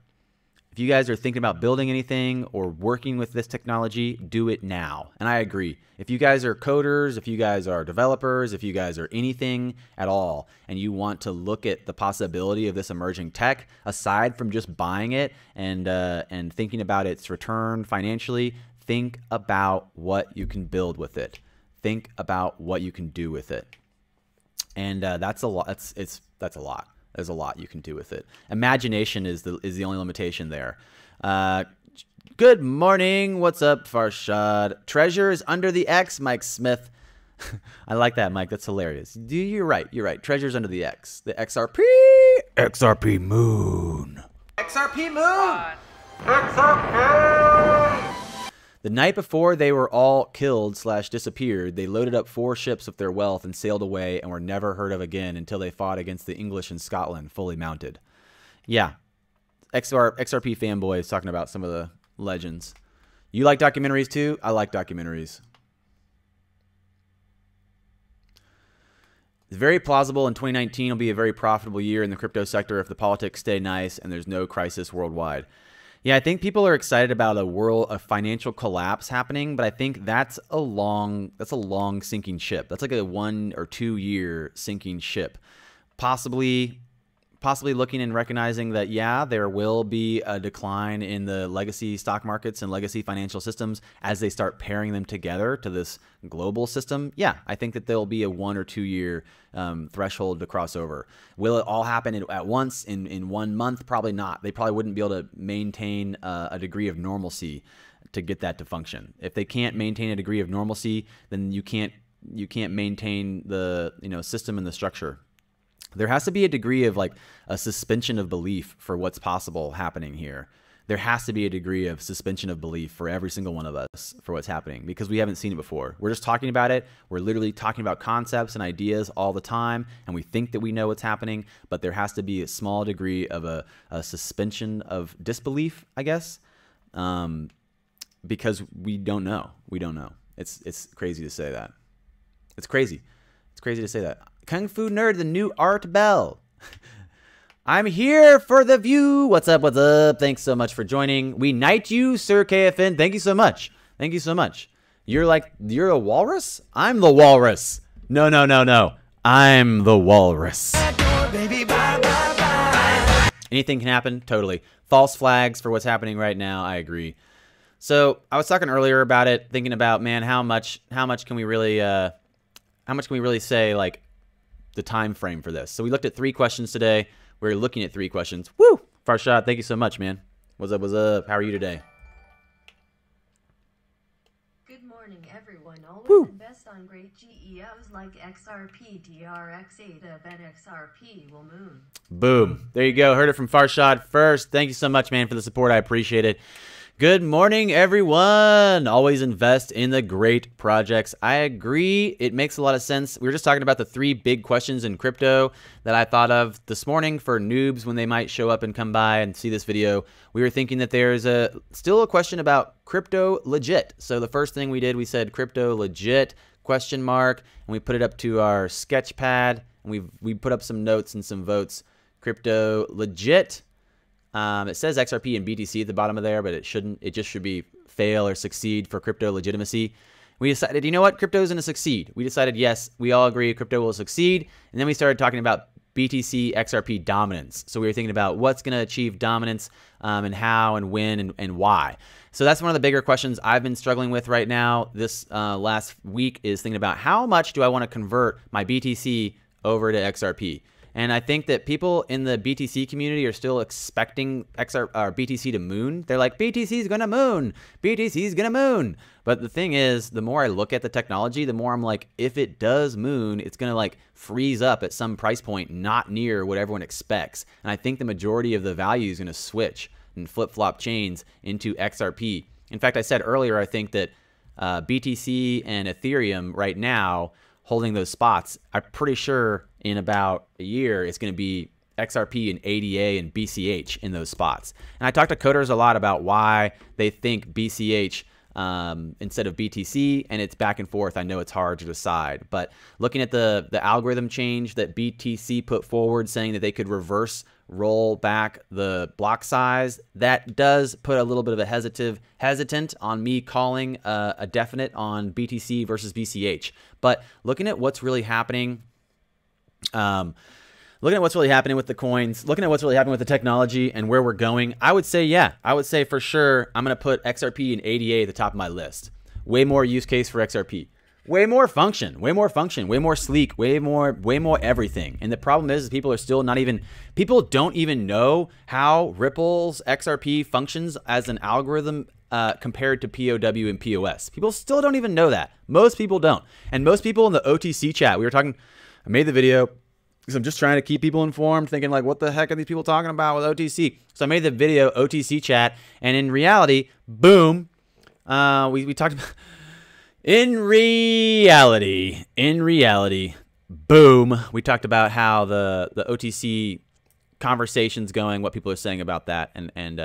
[SPEAKER 1] If you guys are thinking about building anything or working with this technology, do it now. And I agree. If you guys are coders, if you guys are developers, if you guys are anything at all, and you want to look at the possibility of this emerging tech, aside from just buying it and thinking about its return financially, think about what you can build with it. Think about what you can do with it. And that's a lot. That's a lot. There's a lot you can do with it. Imagination is the only limitation there. Good morning. What's up, Farshad? Treasure is under the X, Mike Smith. I like that, Mike. That's hilarious. You're right. You're right. Treasure's under the X. The XRP. XRP moon. XRP moon. XRP. The night before they were all killed / disappeared, they loaded up 4 ships with their wealth and sailed away and were never heard of again until they fought against the English in Scotland, fully mounted. Yeah. XRP fanboys talking about some of the legends. You like documentaries too? I like documentaries. It's very plausible in 2019 will be a very profitable year in the crypto sector if the politics stay nice and there's no crisis worldwide. Yeah, I think people are excited about a financial collapse happening, but I think that's a long sinking ship. That's like a 1 or 2 year sinking ship. Possibly looking and recognizing that, yeah, there will be a decline in the legacy stock markets and legacy financial systems as they start pairing them together to this global system. Yeah, I think that there'll be a 1 or 2 year threshold to cross over. Will it all happen at once in 1 month? Probably not. They probably wouldn't be able to maintain a degree of normalcy to get that to function. If they can't maintain a degree of normalcy, then you can't maintain the system and the structure. There has to be a degree of like a suspension of belief for what's possible happening here. There has to be a degree of suspension of belief for every single one of us for what's happening because we haven't seen it before. We're just talking about it. We're literally talking about concepts and ideas all the time, and we think that we know what's happening, but there has to be a small degree of a suspension of disbelief, I guess, because we don't know. We don't know. It's crazy to say that. It's crazy. It's crazy to say that. Kungfu Nerd, the new Art Bell. I'm here for the view. What's up? What's up? Thanks so much for joining. We knight you, Sir KFN. Thank you so much. Thank you so much. You're a walrus? I'm the walrus. No. I'm the walrus. Anything can happen. Totally. False flags for what's happening right now. I agree. So I was talking earlier about it, thinking about, man, how much can we really say like the time frame for this? So we looked at 3 questions today. We're looking at 3 questions. Woo! Farshad, thank you so much, man. What's up? What's up? How are you today?
[SPEAKER 2] Good morning, everyone. Always
[SPEAKER 1] Woo.
[SPEAKER 2] Invest on great GEOs like XRP, DRX8 of XRP will moon.
[SPEAKER 1] Boom. There you go. Heard it from Farshad first. Thank you so much, man, for the support. I appreciate it. Good morning, everyone. Always invest in the great projects. I agree. It makes a lot of sense. We were just talking about the 3 big questions in crypto that I thought of this morning for noobs when they might show up and come by and see this video. We were thinking that there's still a question about crypto legit. So the first thing we did, we said crypto legit ? And we put it up to our sketch pad and we put up some notes and some votes. Crypto legit. It says XRP and BTC at the bottom of there, but it shouldn't. It just should be fail or succeed for crypto legitimacy. We decided, you know what? Crypto is going to succeed. We decided, yes, we all agree crypto will succeed. And then we started talking about BTC XRP dominance. So we were thinking about what's going to achieve dominance and how and when and why. So that's one of the bigger questions I've been struggling with right now. This last week is thinking about how much do I want to convert my BTC over to XRP? And I think that people in the BTC community are still expecting BTC to moon. They're like, BTC is going to moon. BTC is going to moon. But the thing is, the more I look at the technology, the more I'm like, if it does moon, it's going to like freeze up at some price point not near what everyone expects. And I think the majority of the value is going to switch and flip-flop chains into XRP. In fact, I said earlier, I think that BTC and Ethereum right now holding those spots, I'm pretty sure in about a year it's going to be XRP and ADA and BCH in those spots. And I talked to coders a lot about why they think BCH instead of BTC, and it's back and forth. I know it's hard to decide, but looking at the algorithm change that BTC put forward saying that they could reverse roll back the block size, that does put a little bit of a hesitant on me calling a definite on BTC versus BCH. But looking at what's really happening, looking at what's really happening with the coins, looking at what's really happening with the technology and where we're going, I would say, yeah, I would say for sure I'm going to put XRP and ADA at the top of my list. Way more use case for XRP. Way more function, way more sleek, way more everything. And the problem is people are still people don't even know how Ripple's XRP functions as an algorithm compared to POW and POS. People still don't even know that. Most people don't. And most people in the OTC chat, I made the video because I'm just trying to keep people informed, thinking like, what the heck are these people talking about with OTC? So I made the video OTC chat, and in reality, boom, we talked about... In reality, boom, we talked about how the OTC conversation's going, what people are saying about that, and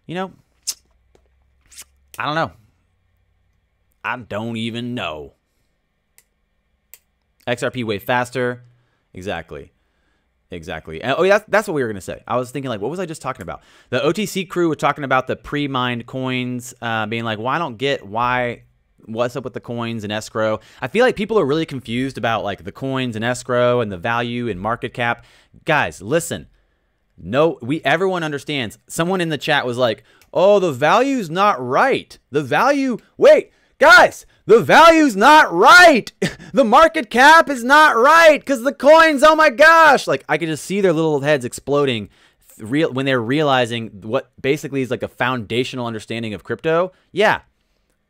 [SPEAKER 1] you know, I don't know. I don't even know. XRP way faster. Exactly. And, oh, yeah, that's what we were going to say. I was thinking, like, what was I just talking about? The OTC crew were talking about the pre-mined coins, being like, what's up with the coins and escrow? I feel like people are really confused about like the coins and escrow and the value and market cap. Guys, listen. No, everyone understands. Someone in the chat was like, "Oh, the value's not right. Wait, guys, the value's not right. The market cap is not right because the coins, oh my gosh." Like I could just see their little heads exploding when they're realizing what basically is like a foundational understanding of crypto. Yeah.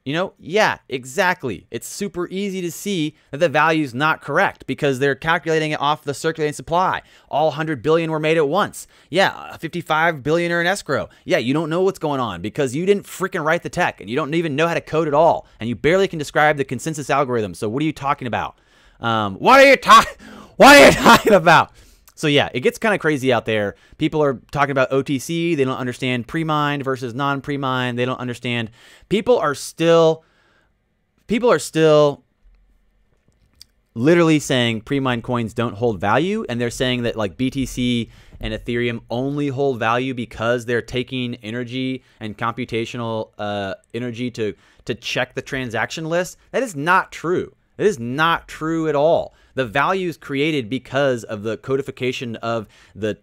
[SPEAKER 1] You know, yeah, exactly. It's super easy to see that the value is not correct because they're calculating it off the circulating supply. All 100 billion were made at once. Yeah, 55 billion are in escrow. Yeah, you don't know what's going on because you didn't freaking write the tech and you don't even know how to code at all. And you barely can describe the consensus algorithm. So what are you talking about? What are you talking about? So yeah, it gets kind of crazy out there. People are talking about OTC. They don't understand pre-mined versus non-pre-mined. They don't understand. People are still literally saying pre-mined coins don't hold value. And they're saying that like BTC and Ethereum only hold value because they're taking energy and computational energy to check the transaction list. That is not true. It is not true at all. The value is created because of the codification of the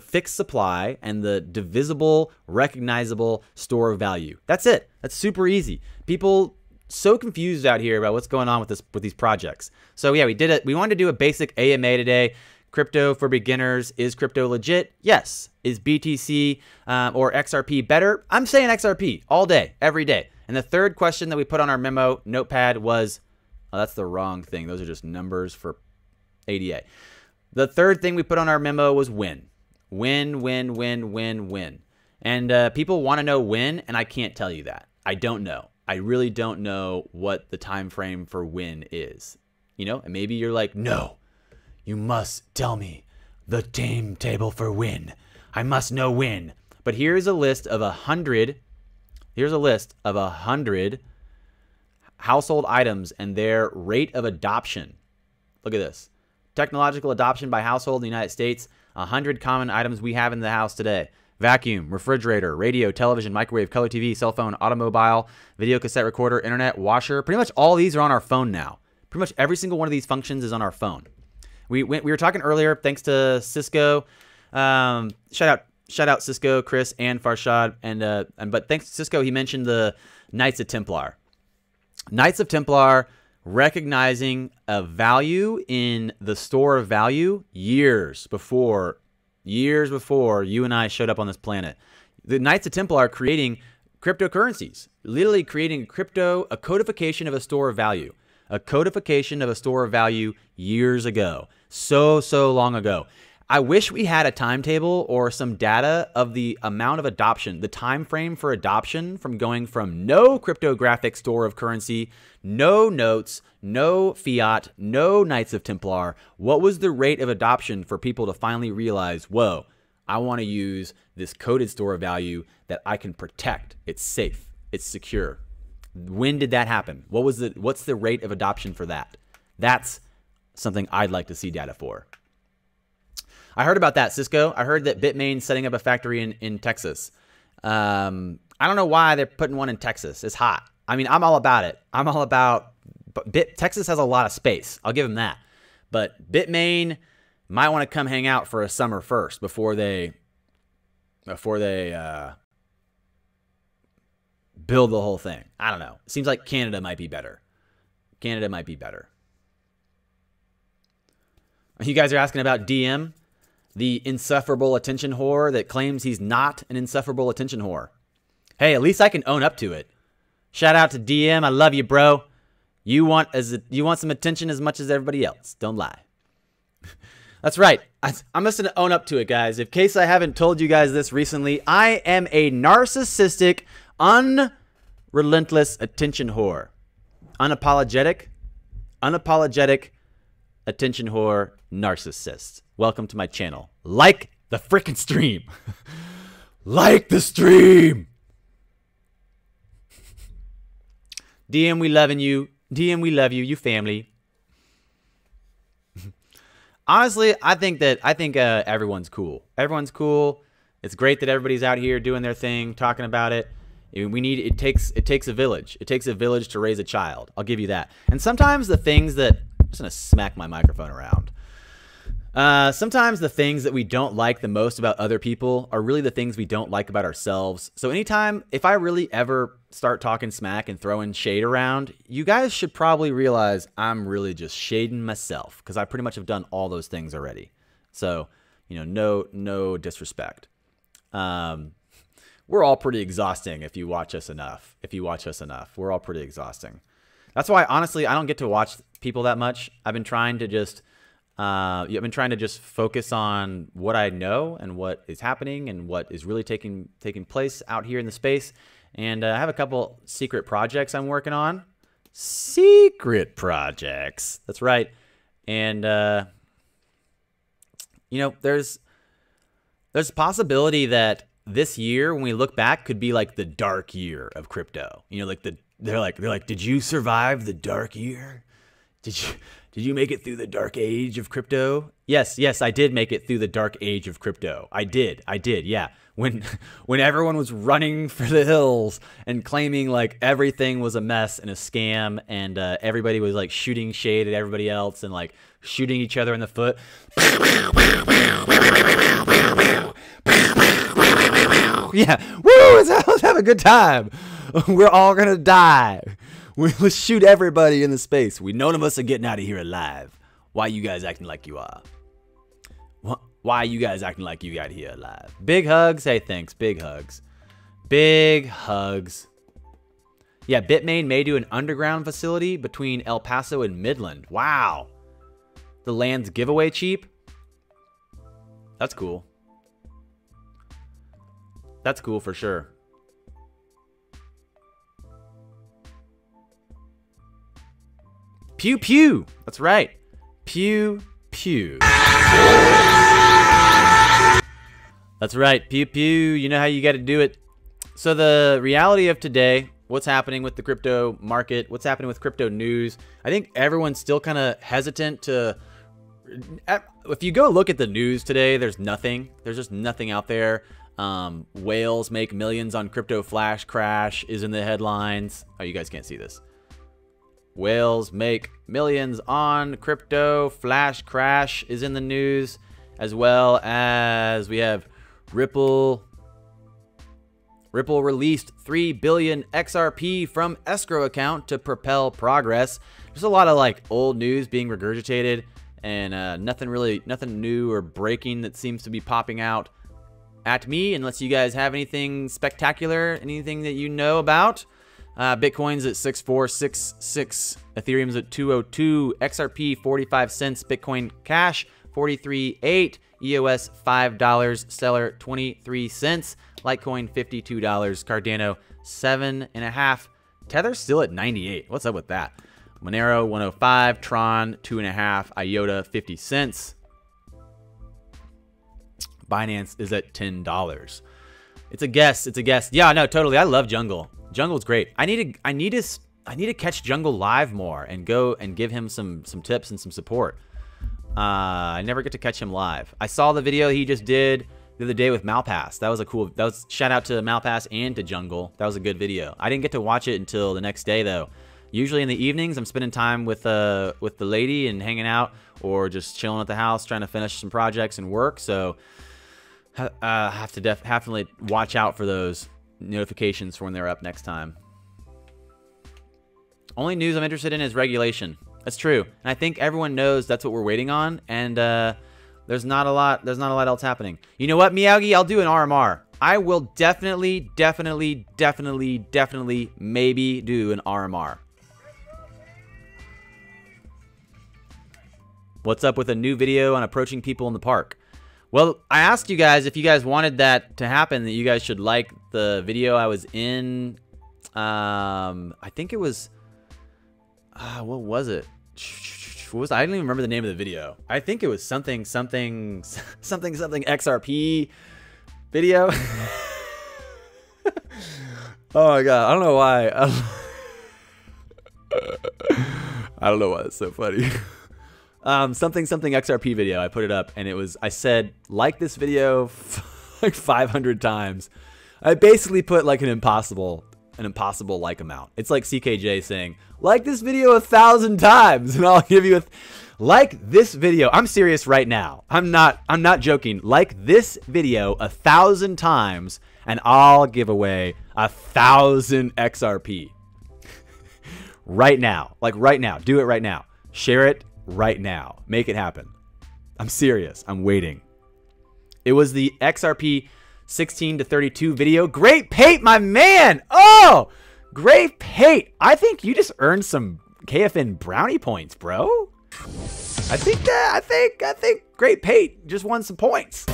[SPEAKER 1] fixed supply and the divisible, recognizable store of value. That's it. That's super easy. People so confused out here about what's going on with these projects. So yeah, we did it. We wanted to do a basic AMA today. Crypto for beginners. Is crypto legit? Yes. Is BTC or XRP better? I'm saying XRP all day, every day. And the third question that we put on our memo notepad was, oh, that's the wrong thing. Those are just numbers for ADA. The third thing we put on our memo was win. Win. And people want to know when, and I can't tell you that. I don't know. I really don't know what the time frame for win is. You know, and maybe you're like, no, you must tell me the timetable for win. I must know when. But here's a list of 100. Here's a list of 100 household items and their rate of adoption. Look at this. Technological adoption by household in the United States. 100 common items we have in the house today. Vacuum, refrigerator, radio, television, microwave, color TV, cell phone, automobile, video cassette recorder, internet, washer. Pretty much all these are on our phone now. Pretty much every single one of these functions is on our phone. We were talking earlier, thanks to Cisco. Shout out Cisco, Chris, and Farshad. But thanks to Cisco, he mentioned the Knights of Templar. Knights of Templar recognizing a value in the store of value years before you and I showed up on this planet. The Knights of Templar are creating cryptocurrencies, literally creating a codification of a store of value. A codification of a store of value years ago. So long ago. I wish we had a timetable or some data of the amount of adoption, the time frame for adoption from going from no cryptographic store of currency, no notes, no fiat, no Knights of Templar. What was the rate of adoption for people to finally realize, whoa, I want to use this coded store of value that I can protect. It's safe. It's secure. When did that happen? What's the rate of adoption for that? That's something I'd like to see data for. I heard about that, Cisco. I heard that Bitmain's setting up a factory in Texas. I don't know why they're putting one in Texas. It's hot. I mean, I'm all about it. I'm all about Texas has a lot of space. I'll give them that. But Bitmain might want to come hang out for a summer first before they build the whole thing. I don't know. It seems like Canada might be better. Canada might be better. You guys are asking about DM, the insufferable attention whore that claims he's not an insufferable attention whore. Hey, at least I can own up to it. Shout out to DM. I love you, bro. You want some attention as much as everybody else. Don't lie. That's right. I'm just going to own up to it, guys. In case I haven't told you guys this recently, I am a narcissistic, unrelentless attention whore. Unapologetic attention whore narcissist. Welcome to my channel. Like the frickin' stream. Like the stream. DM, we loving you. DM, we love you. You family. Honestly, I think everyone's cool. Everyone's cool. It's great that everybody's out here doing their thing, talking about it. It takes a village. It takes a village to raise a child. I'll give you that. And sometimes the things that I'm just gonna smack my microphone around. Sometimes the things that we don't like the most about other people are really the things we don't like about ourselves. So anytime, if I really ever start talking smack and throwing shade around, you guys should probably realize I'm really just shading myself because I pretty much have done all those things already. So, you know, no disrespect. We're all pretty exhausting if you watch us enough. We're all pretty exhausting. That's why, honestly, I don't get to watch people that much. I've been trying to just focus on what I know and what is happening and what is really taking place out here in the space. And I have a couple secret projects I'm working on. Secret projects. That's right. And you know, there's a possibility that this year, when we look back, could be like the dark year of crypto. You know, like they're like, did you survive the dark year? Did you make it through the dark age of crypto? Yes, I did make it through the dark age of crypto. I did, yeah. When everyone was running for the hills and claiming like everything was a mess and a scam, and everybody was like shooting shade at everybody else and like shooting each other in the foot. Yeah, woo! Let's have a good time. We're all gonna die. Let's shoot everybody in the space. None of us are getting out of here alive. Why you guys acting like you are? Why you guys acting like you got here alive? Big hugs. Hey, thanks. Big hugs. Big hugs. Yeah, Bitmain may do an underground facility between El Paso and Midland. Wow. The land's giveaway cheap? That's cool. That's cool for sure. Pew pew. That's right. Pew pew. That's right. Pew pew. You know how you got to do it. So the reality of today, what's happening with the crypto market, what's happening with crypto news, I think everyone's still kind of hesitant to... If you go look at the news today, there's nothing. There's just nothing out there. Whales make millions on crypto flash crash is in the headlines. Oh, you guys can't see this. Whales make millions on crypto flash crash is in the news, as well as we have Ripple Ripple released 3 billion XRP from escrow account to propel progress. There's a lot of like old news being regurgitated, and nothing new or breaking that seems to be popping out at me, unless you guys have anything spectacular, anything that you know about. Bitcoin's at 6466, Ethereum's at 202, XRP 45 cents, Bitcoin Cash 43.8, EOS $5, Stellar 23 cents, Litecoin $52, Cardano 7.5, Tether still at 98. What's up with that? Monero 105, Tron 2.5, IOTA 50 cents. Binance is at $10. It's a guess. It's a guess. Yeah, no, totally. I love Jungle. Jungle's great. I need to catch Jungle live more and go and give him some tips and some support. I never get to catch him live. I saw the video he just did the other day with Malpass. That was a cool. That was shout out to Malpass and to Jungle. That was a good video. I didn't get to watch it until the next day though. Usually in the evenings, I'm spending time with the lady and hanging out, or just chilling at the house trying to finish some projects and work. So have to definitely watch out for those notifications for when they're up next time. Only news I'm interested in is regulation. That's true, and I think everyone knows that's what we're waiting on. And there's not a lot else happening. You know what, Miyagi? I'll do an RMR. I will definitely maybe do an RMR. What's up with a new video on approaching people in the park? Well, I asked you guys if you guys wanted that to happen, that you guys should like the video I was in. I think it was, what was it? What was, I don't even remember the name of the video. I think it was something XRP video. Oh my god, I don't know why. I don't know why it's so funny. Something XRP video. I put it up, and it was, I said like this video like 500 times. I basically put like an impossible like amount. It's like CKJ saying like this video 1,000 times, and I'll give you like this video. I'm serious right now. I'm not joking. Like this video 1,000 times, and I'll give away 1,000 XRP right now. Like right now. Do it right now. Share it right now. Make it happen. I'm serious. I'm waiting. It was the XRP 16 to 32 video. Great Pate, my man. Oh, Great Pate. I think you just earned some KFN brownie points, bro. I think Great Pate just won some points.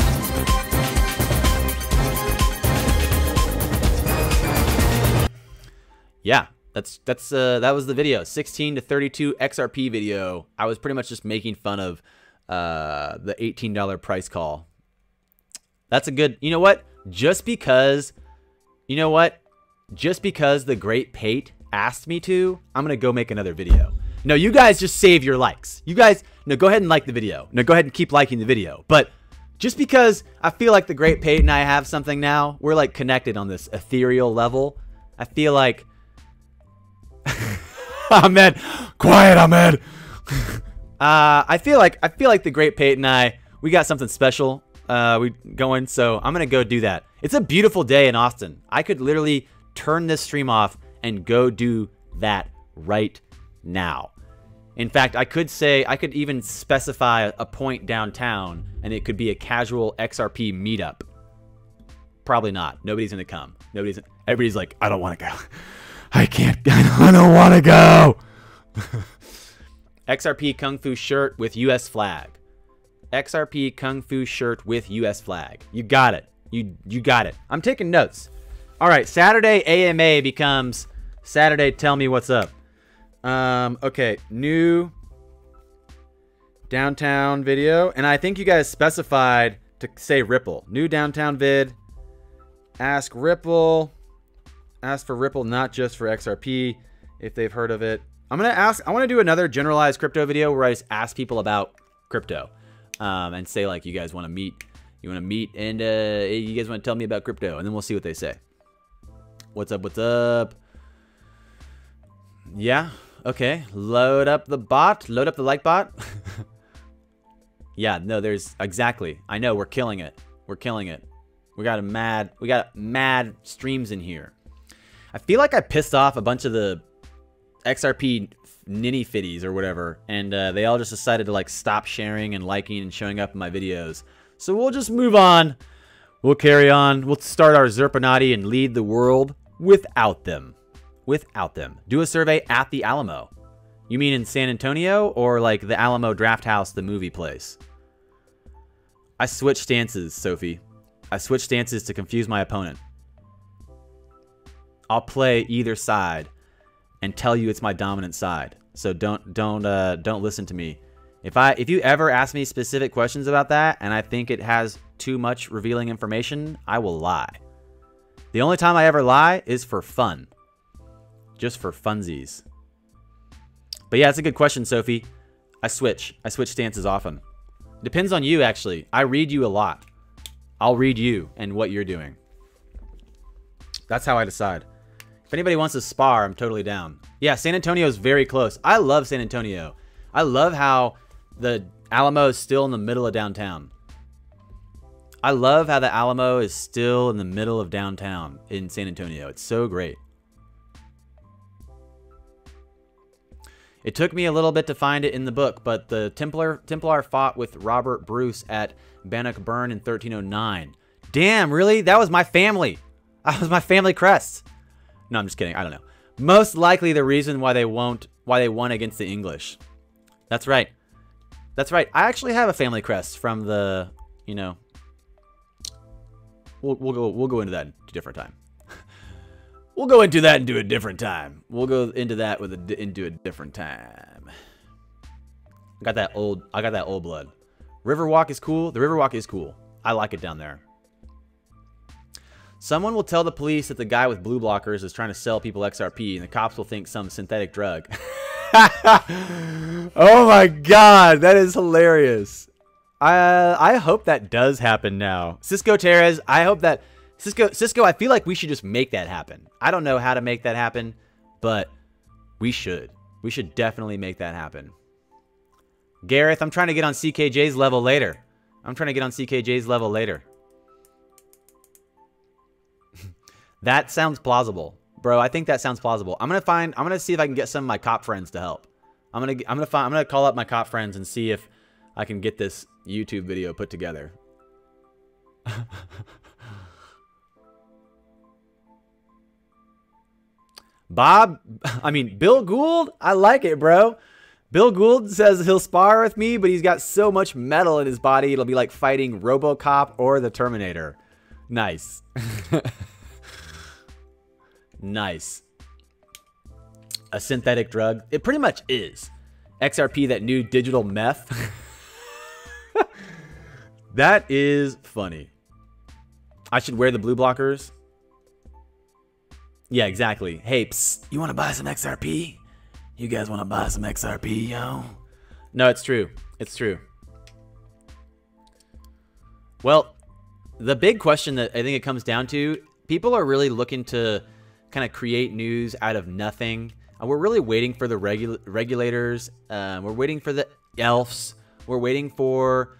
[SPEAKER 1] Yeah. That was the video. 16 to 32 XRP video. I was pretty much just making fun of the $18 price call. That's a good, you know what? Just because the Great Pate asked me to, I'm going to go make another video. No, you guys just save your likes. You guys, no, go ahead and like the video. No, go ahead and keep liking the video. But just because I feel like the Great Pate and I have something now, we're like connected on this ethereal level. I feel like Ahmed, quiet, Ahmed. I feel like the Great Pate and I, we got something special we going, so I'm gonna go do that. It's a beautiful day in Austin. I could literally turn this stream off and go do that right now. In fact, I could even specify a point downtown, and it could be a casual XRP meetup. Probably not. Nobody's gonna come. Everybody's like, I don't want to go. I don't want to go. XRP Kungfu shirt with US flag. XRP Kungfu shirt with US flag. You got it. You got it. I'm taking notes. All right, Saturday AMA becomes Saturday Tell Me What's Up. Okay, new downtown video, and I think you guys specified to say Ripple. New downtown vid. Ask Ripple. Ask for Ripple, not just for XRP, if they've heard of it. I want to do another generalized crypto video where I just ask people about crypto, and say like, you guys want to meet, and you guys want to tell me about crypto, and then we'll see what they say. What's up? What's up? Yeah. Okay. Load up the bot. Load up the like bot. Yeah. No. There's exactly. I know we're killing it. We're killing it. We got mad streams in here. I feel like I pissed off a bunch of the XRP ninny fitties or whatever, and they all just decided to like stop sharing and liking and showing up in my videos. So we'll just move on. We'll carry on. We'll start our Zerpanati and lead the world without them. Without them. Do a survey at the Alamo. You mean in San Antonio or like the Alamo Draft House, the movie place? I switch stances, Sophie. I switch stances to confuse my opponent. I'll play either side and tell you it's my dominant side. So don't listen to me. If you ever ask me specific questions about that and I think it has too much revealing information, I will lie. The only time I ever lie is for fun. Just for funsies. But yeah, it's a good question, Sophie. I switch stances often. Depends on you, actually. I read you a lot. I'll read you and what you're doing. That's how I decide. If anybody wants to spar, I'm totally down. Yeah, San Antonio is very close. I love San Antonio. I love how the Alamo is still in the middle of downtown. I love how the Alamo is still in the middle of downtown in San Antonio. It's so great. It took me a little bit to find it in the book, but the Templar fought with Robert Bruce at Bannockburn in 1309. Damn, really? That was my family. That was my family crest. No, I'm just kidding. I don't know. Most likely the reason why they won against the English. That's right. That's right. I actually have a family crest from the, you know. We'll go into that at a different time. We'll go into that into a different time. We'll go into that into a different time. I got that old blood. Riverwalk is cool. The Riverwalk is cool. I like it down there. Someone will tell the police that the guy with blue blockers is trying to sell people XRP, and the cops will think some synthetic drug. Oh my god, that is hilarious. I hope that does happen now. Cisco Terez, I hope that Cisco, I feel like we should just make that happen. I don't know how to make that happen, but we should. We should definitely make that happen. Gareth, I'm trying to get on CKJ's level later. That sounds plausible. Bro, I think that sounds plausible. I'm gonna see if I can get some of my cop friends to help. I'm gonna call up my cop friends and see if I can get this YouTube video put together. Bill Gould, I like it, bro. Bill Gould says he'll spar with me, but he's got so much metal in his body, it'll be like fighting RoboCop or the Terminator. Nice. Nice. A synthetic drug. It pretty much is. XRP, that new digital meth. That is funny. I should wear the blue blockers. Yeah, exactly. Hey, psst, you want to buy some XRP? You guys want to buy some XRP, yo? No, it's true. It's true. Well, the big question that I think it comes down to, people are really looking to kind of create news out of nothing. We're really waiting for the regulators. We're waiting for the elves. We're waiting for,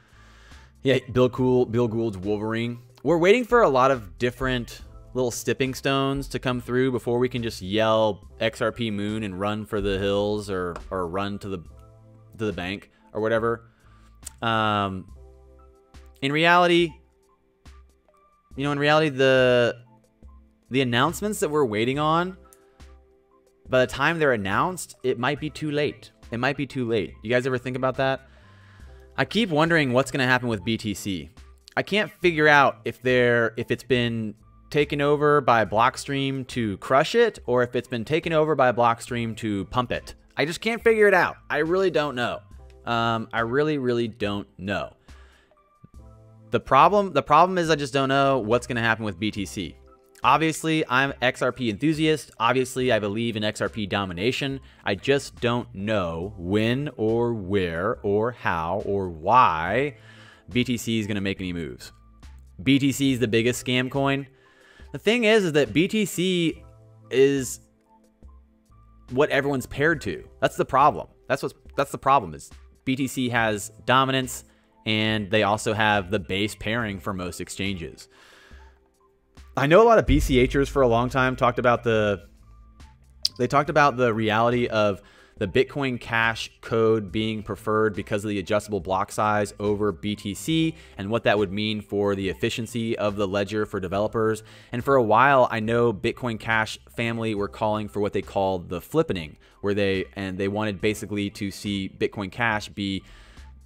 [SPEAKER 1] yeah, Bill Gould's Wolverine. We're waiting for a lot of different little stepping stones to come through before we can just yell XRP moon and run for the hills or run to the bank or whatever. In reality, the announcements that we're waiting on, by the time they're announced, it might be too late. It might be too late. You guys ever think about that? I keep wondering what's going to happen with BTC. I can't figure out if it's been taken over by Blockstream to crush it, or if it's been taken over by Blockstream to pump it. I just can't figure it out. I really don't know. I really don't know. The problem is I just don't know what's going to happen with BTC. Obviously, I'm XRP enthusiast. Obviously, I believe in XRP domination. I just don't know when or where or how or why BTC is going to make any moves. BTC is the biggest scam coin. The thing is that BTC is what everyone's paired to. That's the problem. That's the problem is BTC has dominance, and they also have the base pairing for most exchanges. I know a lot of BCHers for a long time talked about the reality of the Bitcoin Cash code being preferred because of the adjustable block size over BTC and what that would mean for the efficiency of the ledger for developers. And for a while, I know Bitcoin Cash family were calling for what they called the flippening, where they wanted basically to see Bitcoin Cash be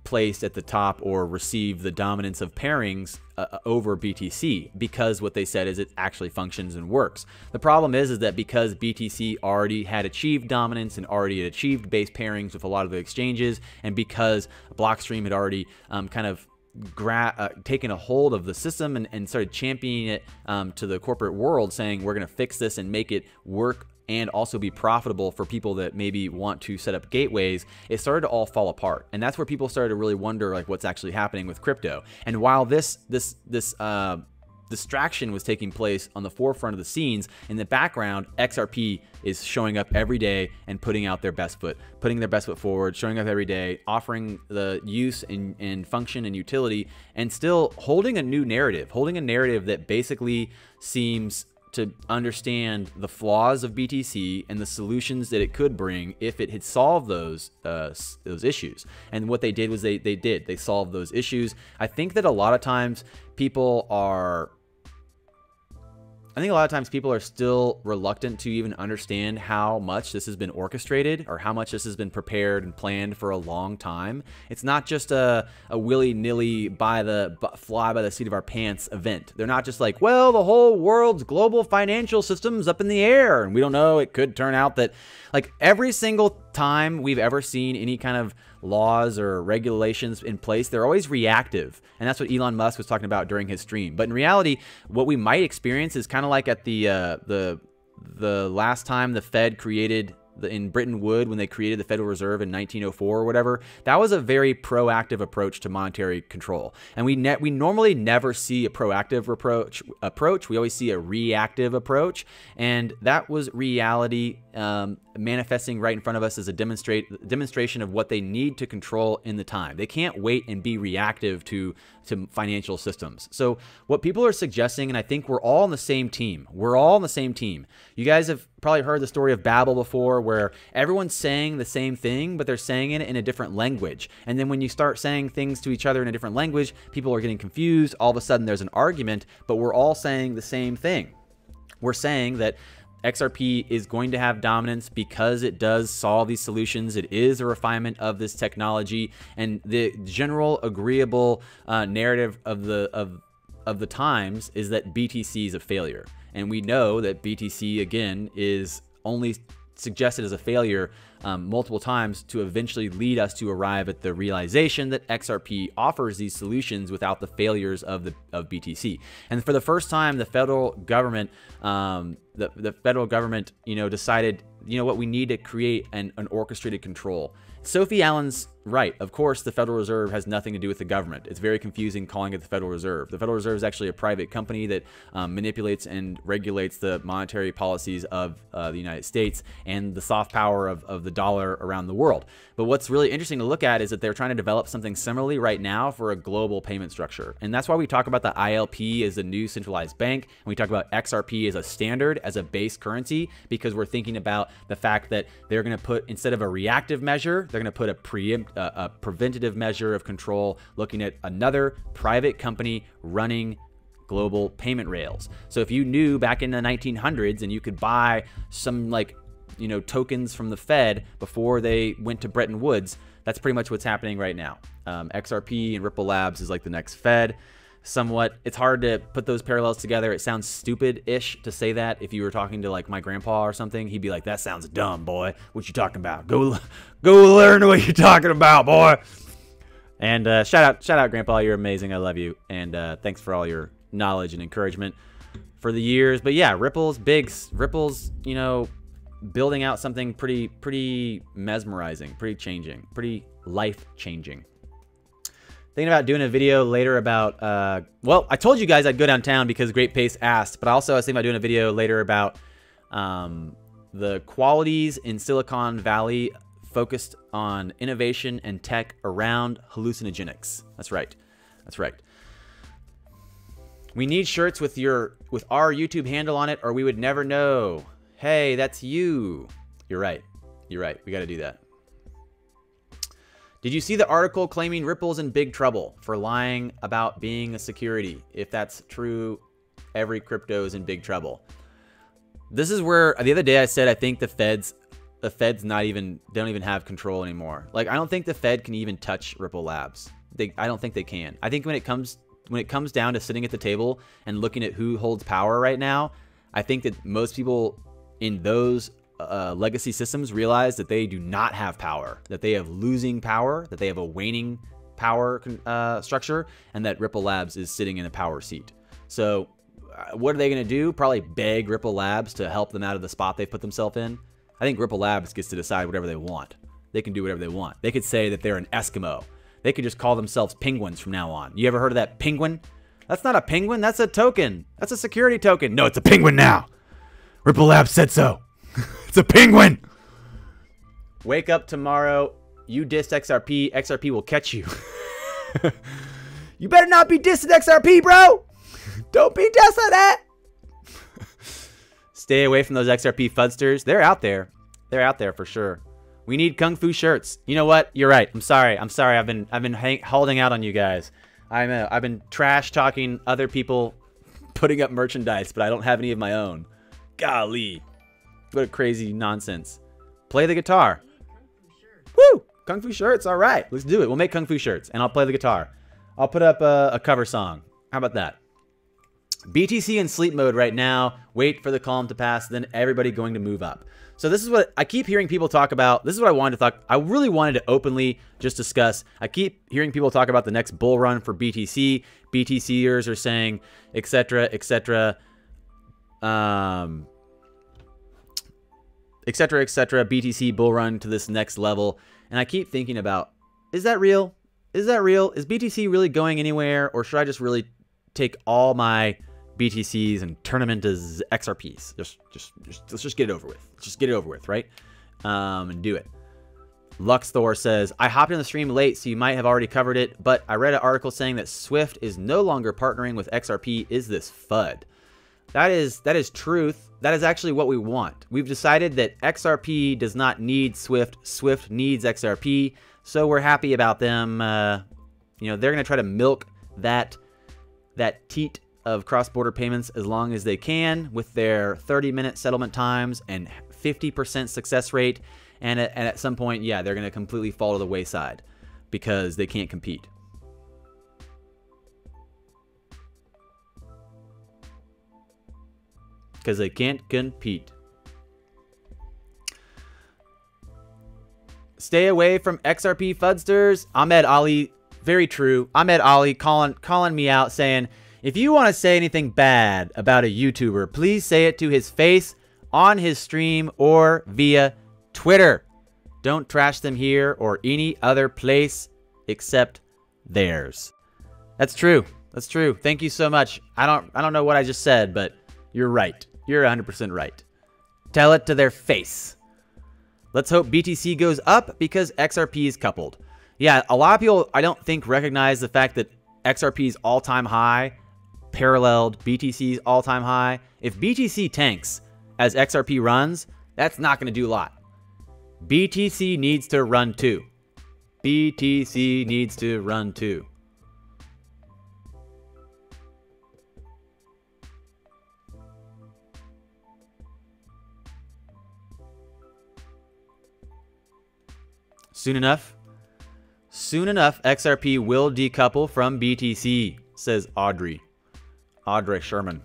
[SPEAKER 1] placed at the top or receive the dominance of pairings over BTC, because what they said is it actually functions and works. The problem is that because BTC already had achieved dominance and already had achieved base pairings with a lot of the exchanges, and because Blockstream had already kind of taken a hold of the system and started championing it to the corporate world, saying we're going to fix this and make it work and also be profitable for people that maybe want to set up gateways, it started to all fall apart. And that's where people started to really wonder like what's actually happening with crypto. And while this distraction was taking place on the forefront of the scenes, in the background, XRP is showing up every day and putting out their best foot, putting their best foot forward, showing up every day, offering the use and function and utility, and still holding a new narrative, holding a narrative that basically seems to understand the flaws of BTC and the solutions that it could bring if it had solved those issues. And what they did was they solved those issues. I think that a lot of times people are still reluctant to even understand how much this has been orchestrated or how much this has been prepared and planned for a long time. It's not just a willy-nilly fly by the seat of our pants event. They're not just like, well, the whole world's global financial system's up in the air and we don't know. It could turn out that, like, every single time we've ever seen any kind of laws or regulations in place, they're always reactive. And that's what Elon Musk was talking about during his stream. But in reality, what we might experience is kind of like at the last time the Fed created in Bretton Woods, when they created the Federal Reserve in 1904 or whatever. That was a very proactive approach to monetary control. And we normally never see a proactive approach. We always see a reactive approach. And that was reality manifesting right in front of us as a demonstration of what they need to control in the time. They can't wait and be reactive to financial systems. So what people are suggesting, and I think we're all on the same team. We're all on the same team. You guys have probably heard the story of Babel before, where everyone's saying the same thing, but they're saying it in a different language. And then when you start saying things to each other in a different language, people are getting confused. All of a sudden there's an argument, but we're all saying the same thing. We're saying that XRP is going to have dominance because it does solve these solutions. It is a refinement of this technology, and the general agreeable narrative of the times is that BTC is a failure. And we know that BTC, again, is only suggested as a failure multiple times to eventually lead us to arrive at the realization that XRP offers these solutions without the failures of BTC. And for the first time, the federal government, decided, you know what, we need to create an orchestrated control. Sophie Allen's right. Of course, the Federal Reserve has nothing to do with the government. It's very confusing calling it the Federal Reserve. The Federal Reserve is actually a private company that manipulates and regulates the monetary policies of the United States and the soft power of the dollar around the world. But what's really interesting to look at is that they're trying to develop something similarly right now for a global payment structure. And that's why we talk about the ILP as the new centralized bank, and we talk about XRP as a standard, as a base currency, because we're thinking about the fact that they're going to put, instead of a reactive measure, they're going to put a preventative measure of control, looking at another private company running global payment rails. So if you knew back in the 1900s and you could buy some, like, you know, tokens from the Fed before they went to Bretton Woods, that's pretty much what's happening right now. XRP and Ripple Labs is like the next Fed. Somewhat, it's hard to put those parallels together. It sounds stupid-ish to say that. If you were talking to, like, my grandpa or something, he'd be like, that sounds dumb, boy. What you talking about? Go learn what you're talking about, boy. And shout out, Grandpa. You're amazing. I love you. And thanks for all your knowledge and encouragement for the years. But yeah, Ripple's, you know, building out something pretty mesmerizing, pretty changing, pretty life-changing. Thinking about doing a video later about, well, I told you guys I'd go downtown because Great Pace asked, but also I was thinking about doing a video later about the qualities in Silicon Valley focused on innovation and tech around hallucinogenics. That's right. That's right. We need shirts with our YouTube handle on it, or we would never know. Hey, that's you. You're right. You're right. We got to do that. Did you see the article claiming Ripple's in big trouble for lying about being a security? If that's true, every crypto is in big trouble. This is where the other day I said I think the Feds don't even have control anymore. Like, I don't think the Fed can even touch Ripple Labs. I don't think they can. I think when it comes down to sitting at the table and looking at who holds power right now, I think that most people in those legacy systems realize that they do not have power, that they have losing power, that they have a waning power structure, and that Ripple Labs is sitting in a power seat. So what are they going to do? Probably beg Ripple Labs to help them out of the spot they've put themselves in. I think Ripple Labs gets to decide whatever they want. They can do whatever they want. They could say that they're an Eskimo. They could just call themselves penguins from now on. You ever heard of that penguin? That's not a penguin. That's a token. That's a security token. No, it's a penguin now. Ripple Labs said so. It's a penguin. Wake up tomorrow. You dissed XRP. XRP will catch you. You better not be dissing XRP, bro. Don't be dissing it. Stay away from those XRP fudsters. They're out there. They're out there for sure. We need Kungfu shirts. You know what? You're right. I'm sorry. I'm sorry. I've been holding out on you guys. I've been trash talking other people putting up merchandise, but I don't have any of my own. Golly. What a crazy nonsense. Play the guitar. Woo! Kung Fu shirts. All right. Let's do it. We'll make Kung Fu shirts, and I'll play the guitar. I'll put up a cover song. How about that? BTC in sleep mode right now. Wait for the calm to pass, then everybody going to move up. So this is what I keep hearing people talk about. This is what I wanted to talk. I really wanted to openly just discuss. I keep hearing people talk about the next bull run for BTC. BTCers are saying, etc., etc., etc., etc. BTC bull run to this next level, and I keep thinking about, is that real? Is that real? Is BTC really going anywhere, or should I just really take all my BTCs and turn them into XRPs? Let's just get it over with. Just get it over with, right? And do it. Luxthor says, I hopped in the stream late, so you might have already covered it, but I read an article saying that Swift is no longer partnering with XRP. Is this FUD? That is truth. That is actually what we want. We've decided that XRP does not need Swift. Swift needs XRP, so we're happy about them. You know, they're going to try to milk that teat of cross-border payments as long as they can with their 30-minute settlement times and 50% success rate. And at some point, yeah, they're going to completely fall to the wayside because they can't compete. Because they can't compete. Stay away from XRP fudsters. Ahmed Ali, very true. Ahmed Ali calling me out saying, if you want to say anything bad about a YouTuber, please say it to his face, on his stream, or via Twitter. Don't trash them here or any other place except theirs. That's true. That's true. Thank you so much. I don't know what I just said, but you're right. You're 100% right. Tell it to their face. Let's hope BTC goes up because XRP is coupled. Yeah, a lot of people, I don't think, recognize the fact that XRP's all-time high paralleled BTC's all-time high. If BTC tanks as XRP runs, that's not going to do a lot. BTC needs to run too. BTC needs to run too. Soon enough, XRP will decouple from BTC, says Audrey Sherman.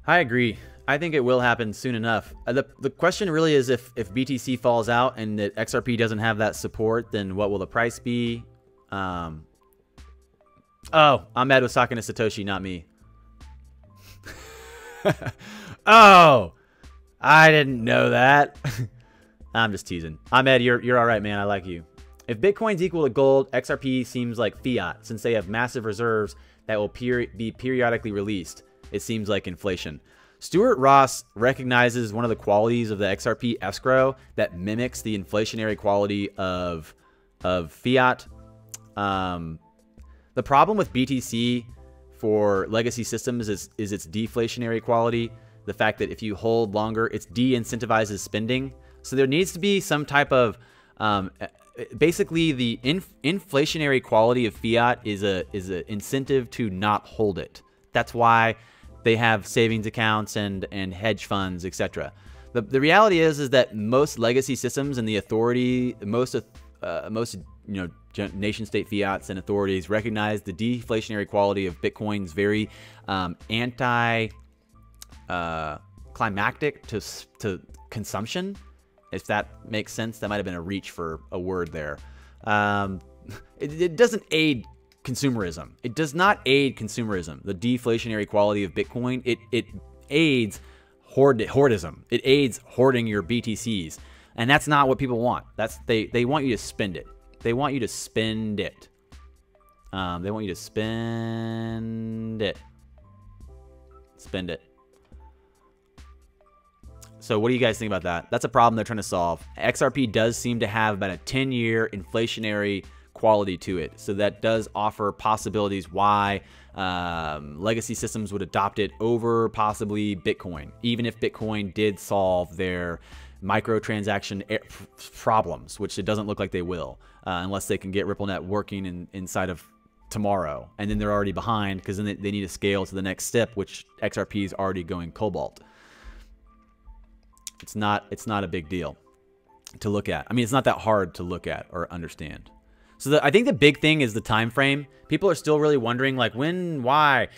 [SPEAKER 1] I agree. I think it will happen soon enough. The question really is if BTC falls out and that XRP doesn't have that support, then what will the price be? Oh, Ahmed was talking to Satoshi, not me. Oh, I didn't know that. I'm just teasing. Ahmed, you're all right, man. I like you. If Bitcoin's equal to gold, XRP seems like fiat, since they have massive reserves that will be periodically released. It seems like inflation. Stuart Ross recognizes one of the qualities of the XRP escrow that mimics the inflationary quality of fiat. The problem with BTC for legacy systems is its deflationary quality. The fact that if you hold longer, it's de-incentivizes spending. So there needs to be some type of, basically the inflationary quality of fiat is a incentive to not hold it. That's why they have savings accounts and hedge funds, etc. The reality is that most legacy systems and the authority, most nation state fiats and authorities recognize the deflationary quality of Bitcoin's very climactic to consumption. If that makes sense, that might have been a reach for a word there. It doesn't aid consumerism. It does not aid consumerism. The deflationary quality of Bitcoin, it aids hoardism. It aids hoarding your BTCs, and that's not what people want. They want you to spend it. They want you to spend it. They want you to spend it. Spend it. So what do you guys think about that? That's a problem they're trying to solve. XRP does seem to have about a 10-year inflationary quality to it. So that does offer possibilities why legacy systems would adopt it over possibly Bitcoin, even if Bitcoin did solve their microtransaction problems, which it doesn't look like they will, unless they can get RippleNet working inside of tomorrow. And then they're already behind because then they need to scale to the next step, which XRP is already going Cobalt. It's not a big deal to look at. I mean, it's not that hard to look at or understand. So I think the big thing is the time frame. People are still really wondering, like, when, why?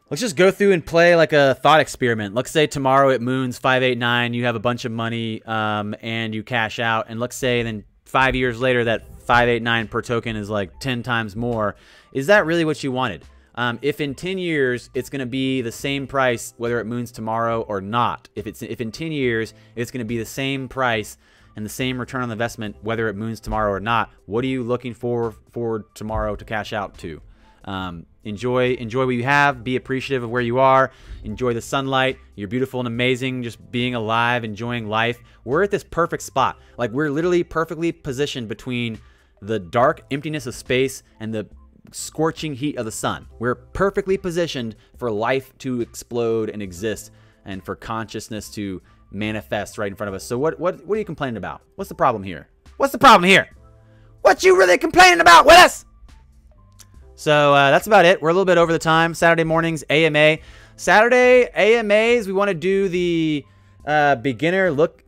[SPEAKER 1] Let's just go through and play like a thought experiment. Let's say tomorrow it moons 589, you have a bunch of money and you cash out. And let's say then 5 years later that 589 per token is like 10 times more. Is that really what you wanted? If in 10 years it's going to be the same price whether it moons tomorrow or not, if in 10 years it's going to be the same price and the same return on investment whether it moons tomorrow or not, what are you looking for tomorrow to cash out to? Enjoy what you have. Be appreciative of where you are. Enjoy the sunlight. You're beautiful and amazing. Just being alive, enjoying life. We're at this perfect spot. Like, we're literally perfectly positioned between the dark emptiness of space and the scorching heat of the sun. We're perfectly positioned for life to explode and exist, and for consciousness to manifest right in front of us. So what are you complaining about? What's the problem here? What's the problem here? What you really complaining about, Willis? So that's about it. We're a little bit over the time. Saturday mornings, AMA. Saturday AMAs, we want to do the beginner look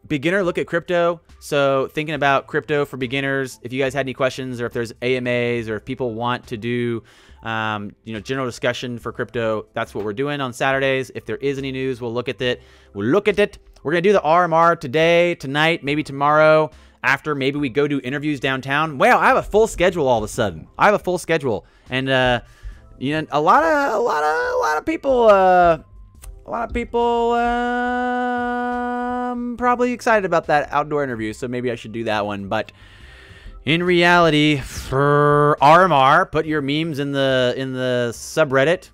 [SPEAKER 1] at crypto. So thinking about crypto for beginners. If you guys had any questions, or if there's AMAs, or if people want to do general discussion for crypto, that's what we're doing on Saturdays. If there is any news, we'll look at it. We're gonna do the RMR today, tonight, maybe tomorrow. After, maybe we go do interviews downtown. Wow, I have a full schedule all of a sudden. I have a full schedule, and a lot of people probably excited about that outdoor interview. So maybe I should do that one. But in reality, for RMR, put your memes in the subreddit,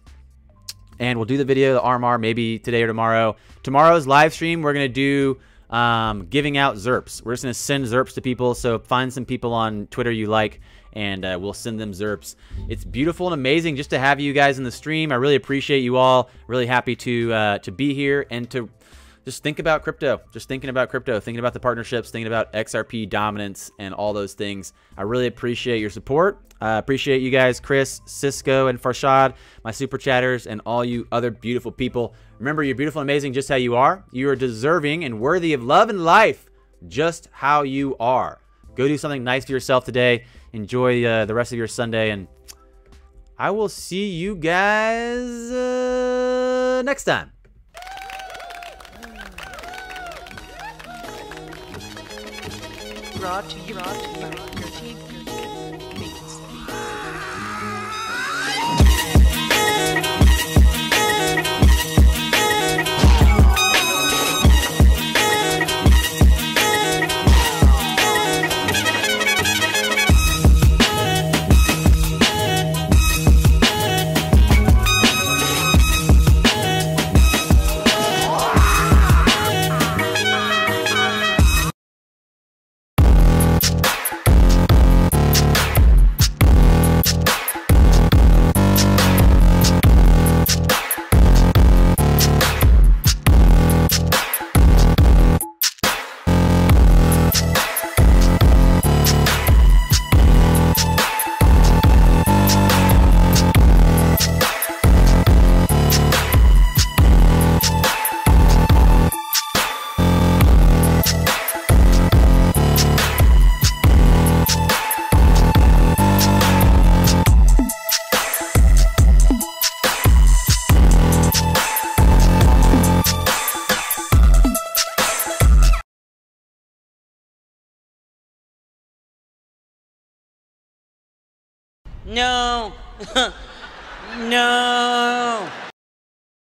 [SPEAKER 1] and we'll do the video, the RMR, maybe today or tomorrow. Tomorrow's live stream, we're gonna do giving out ZERPs. We're just gonna send ZERPs to people. So find some people on Twitter you like, and we'll send them ZERPs. It's beautiful and amazing just to have you guys in the stream. I really appreciate you all. Really happy to be here and to just think about crypto. Just thinking about crypto, thinking about the partnerships, thinking about XRP dominance and all those things. I really appreciate your support. Appreciate you guys, Chris, Cisco, and Farshad, my super chatters, and all you other beautiful people. Remember, you're beautiful and amazing just how you are. You are deserving and worthy of love and life just how you are. Go do something nice for yourself today. Enjoy the rest of your Sunday, and I will see you guys next time.
[SPEAKER 3] Brought to you by your team.
[SPEAKER 4] No. No.